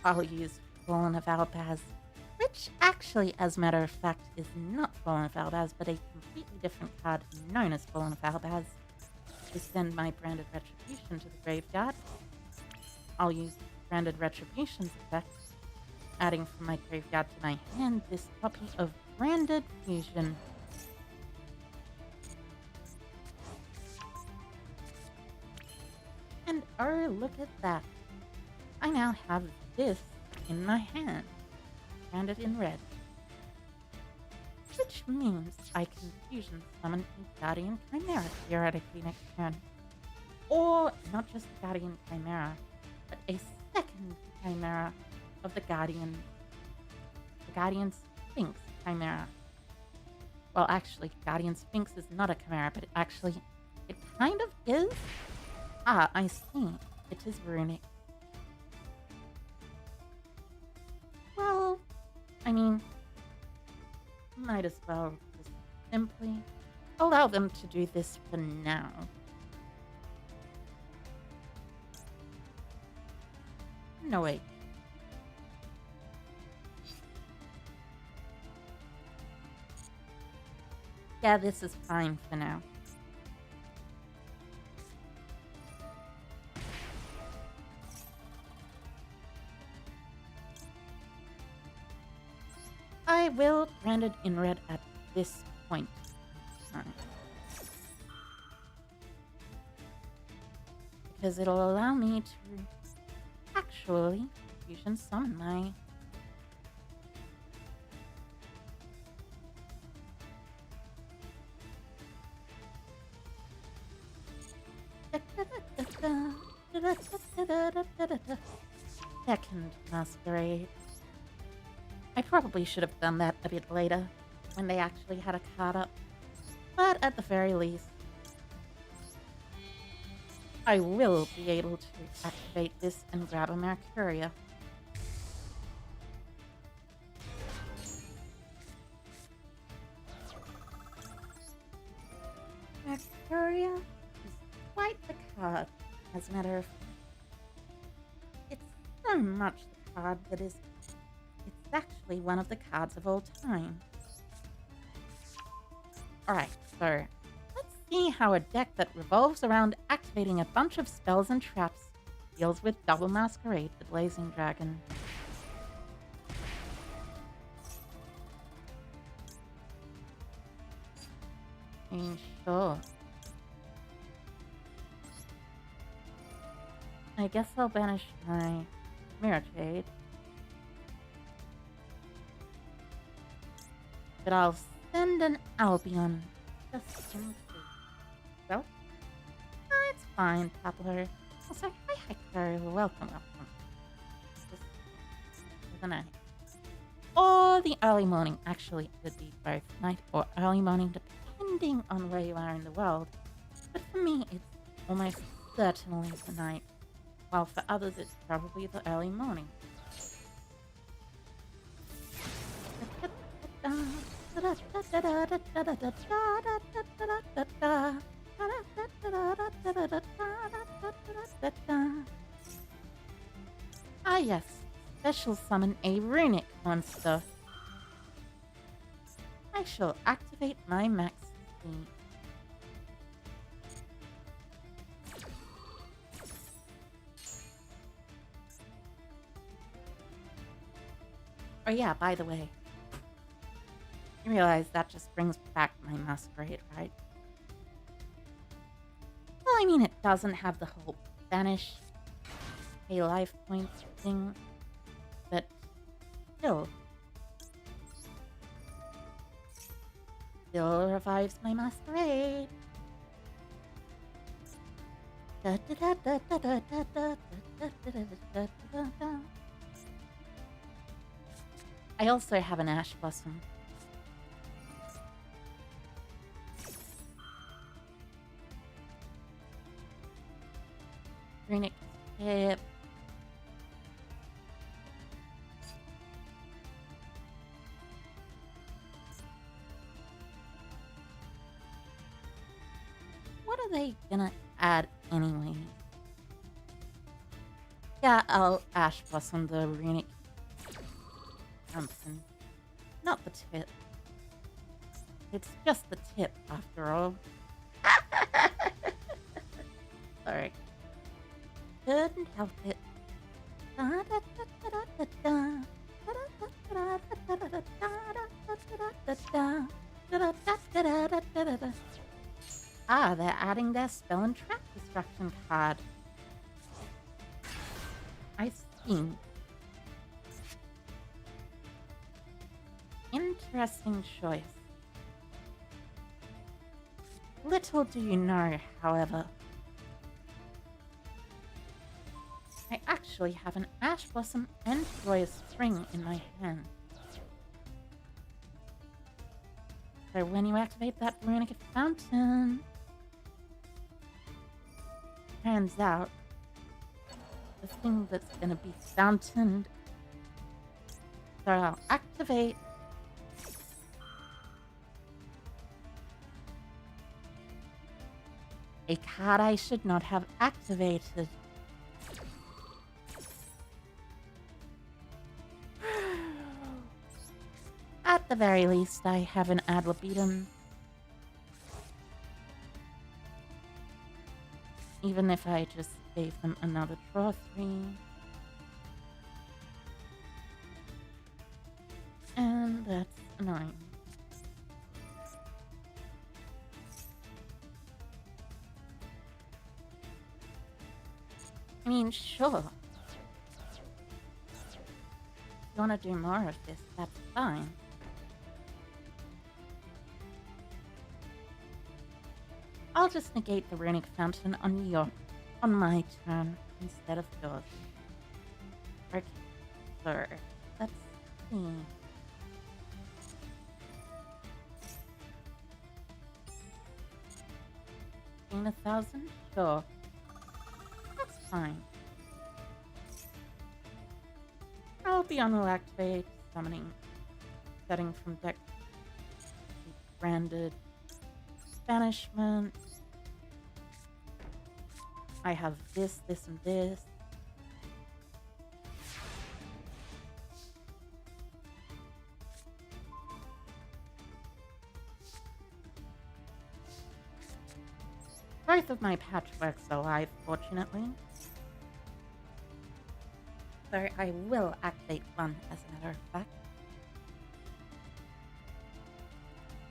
A: I'll use Fallen of Albaz, which actually, as a matter of fact, is not Fallen of Albaz, but a completely different card known as Fallen of Albaz, to send my Branded Retribution to the graveyard. I'll use Branded Retribution's effect, adding from my graveyard to my hand this copy of Branded Fusion. And oh, look at that. I now have this in my hand, branded in red. Which means I can Fusion summon a Guardian Chimera theoretically next turn. Or not just the Guardian Chimera, but a second Chimera of the Guardian Sphinx Chimera. Well, actually, Guardian Sphinx is not a Chimera, but it kind of is. Ah, I see. It is runic. Well, I mean, might as well just simply allow them to do this for now. No, wait. Yeah, this is fine for now. I will brand it in red at this point. Because it'll allow me to actually Fusion summon my second Masquerade. I probably should have done that a bit later, when they actually had a card up. But at the very least, I will be able to activate this and grab a Mercuria. Mercuria is quite the card, as a matter of fact. It's so much the card that it's actually one of the cards of all time. Alright, so let's see how a deck that revolves around activating a bunch of spells and traps deals with double Masquerade, the Blazing Dragon. Sure. I guess I'll banish my Mirror Jade. But I'll send an Albion Just in case. Well, it's fine, Poplar. Also, hi, Hector. Welcome. Just with an eye. Or the early morning. Actually, it would be both night or early morning, depending on where you are in the world. But for me, it's almost certainly the night, while for others, it's probably the early morning. Ah yes, special summon a runic monster. I shall activate my max speed. Oh yeah, by the way, you realize that just brings back my masquerade, right? Well, I mean, it doesn't have the whole banish, pay life points thing, but still revives my masquerade. I also have an Ash Blossom. Runic Tip. What are they gonna add anyway? Yeah, I'll Ash Blossom the Runic something. Not the tip. It's just the tip, after all. Sorry. Couldn't help it. Ah, they're adding their spell and trap destruction card. I see. Interesting choice. Little do you know, however, I actually have an Ash Blossom and Joyous Spring in my hand. So when you activate that Runic Fountain, turns out the thing that's gonna be fountained. So I'll activate a card I should not have activated. At the very least, I have an Adlabeatum. Even if I just gave them another draw 3. And that's annoying. I mean, sure. If you want to do more of this, that's fine. I'll just negate the Runic Fountain on my turn instead of yours. Okay, so let's see. Gain 1,000? Sure. That's fine. I'll be on will activate summoning, setting from deck, branded banishment. I have this, and this. Both of my patchworks are alive, fortunately. So I will activate one, as a matter of fact.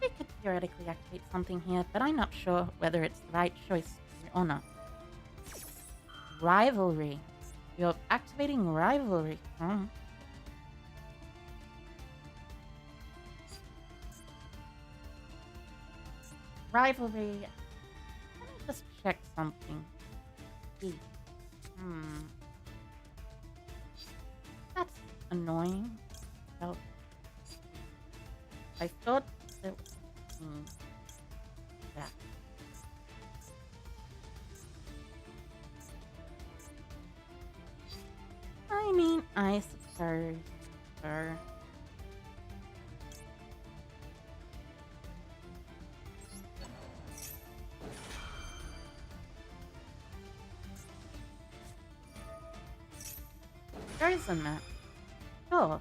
A: We could theoretically activate something here, but I'm not sure whether it's the right choice or not. Rivalry. You're activating Rivalry, huh? Rivalry. Let me just check something. Gee. That's annoying. Well, I thought it was that. I mean, I suppose. Sure. There's a map. Sure.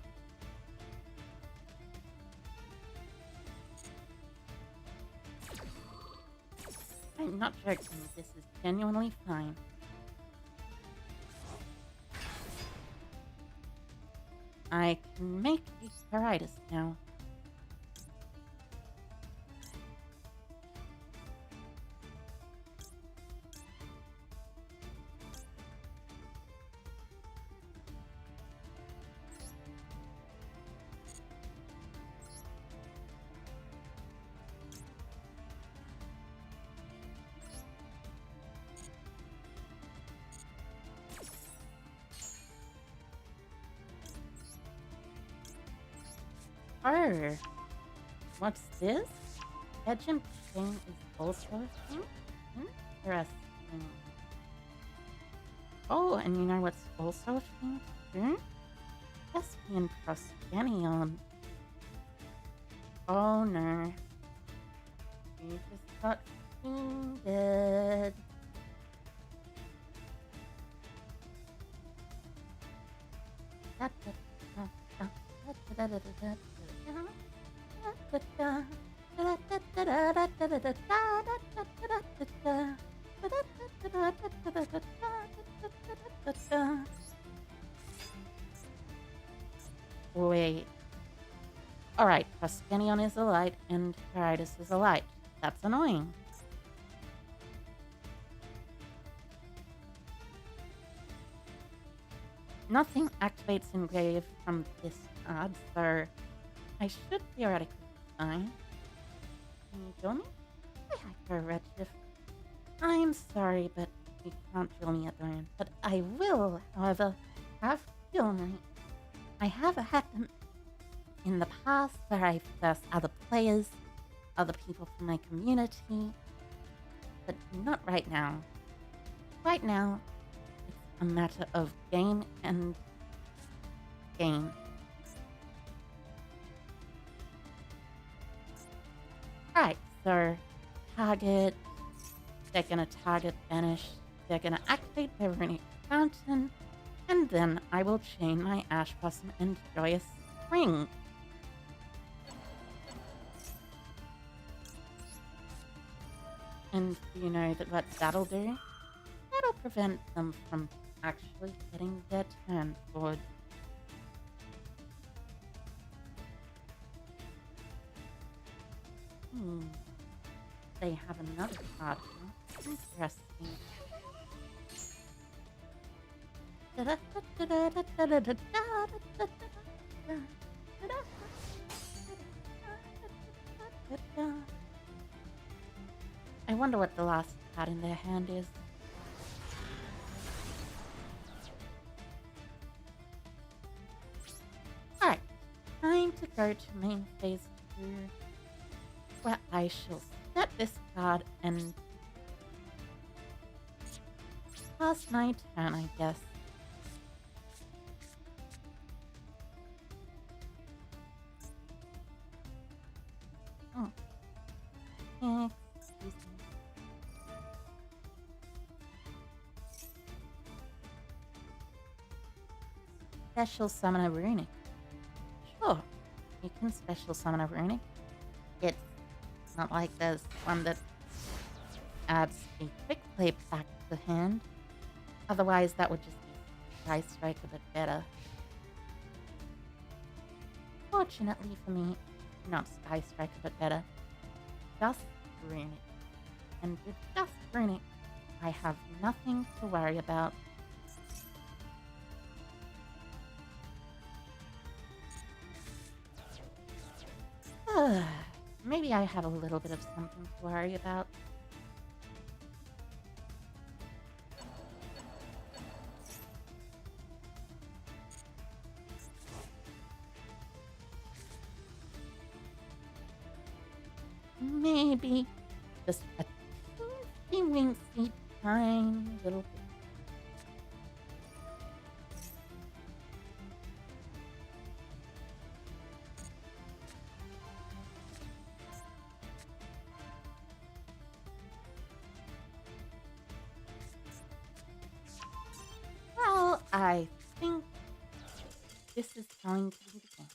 A: I'm not joking. This is genuinely fine. I can make a Caritas now. Oh, what's this? Edge and chain is also a thing? Interesting. Oh, and you know what's also a thing too? Thespian proscenium. Oh no. You just got fiended. Wait. Alright, Proskenion is a light and Caritas is a light. That's annoying. Nothing activates Engrave from this card, so I should theoretically be fine. Can you kill me? I have a redshift. I'm sorry, but you can't kill me at the moment. But I will, however, have Kill Knight. I have had them in the past where I first other players, other people from my community, but not right now. Right now, it's a matter of gain and gain. Right, so target, they're gonna target banish, they're gonna activate their runic fountain, and then I will chain my Ash Blossom and Joyous Spring. And do you know what that'll do? That'll prevent them from actually getting their turn forward. They have another card here. Interesting. I wonder what the last card in their hand is. Alright, time to go to main phase 2, where I shall set this card and pass my turn, I guess. Oh. Excuse me. Special summon a runic. Sure, you can special summon a runic. It's not like there's one that adds a quick play back to the hand. Otherwise, that would just be Sky Strike a bit better. Fortunately for me, not Sky Strike a bit better. Just runic. And with just runic, I have nothing to worry about. maybe I have a little bit of something to worry about. Maybe just a teensy weensy tiny little bit. Well, I think this is going to be the game.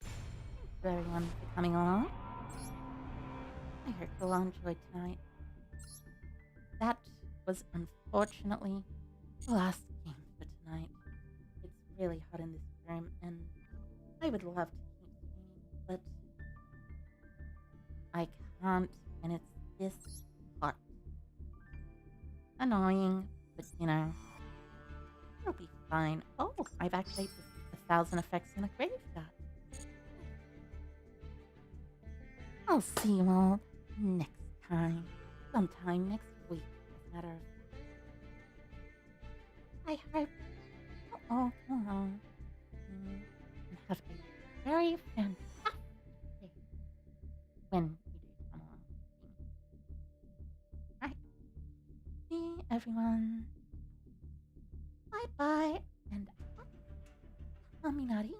A: Thanks for everyone for coming along. I hope you'll all enjoy tonight. That was unfortunately the last game for tonight. It's really hot in this room, and I would love to keep streaming, but I can't, and it's this hot. Annoying, but it'll be fine. Oh, I've activated 1,000 effects in the graveyard. I'll see you all next time. Sometime next week, as a matter of I hope you all come along and have a very fantastic day when you do come along. Alright. See everyone. Bye bye and Aminari.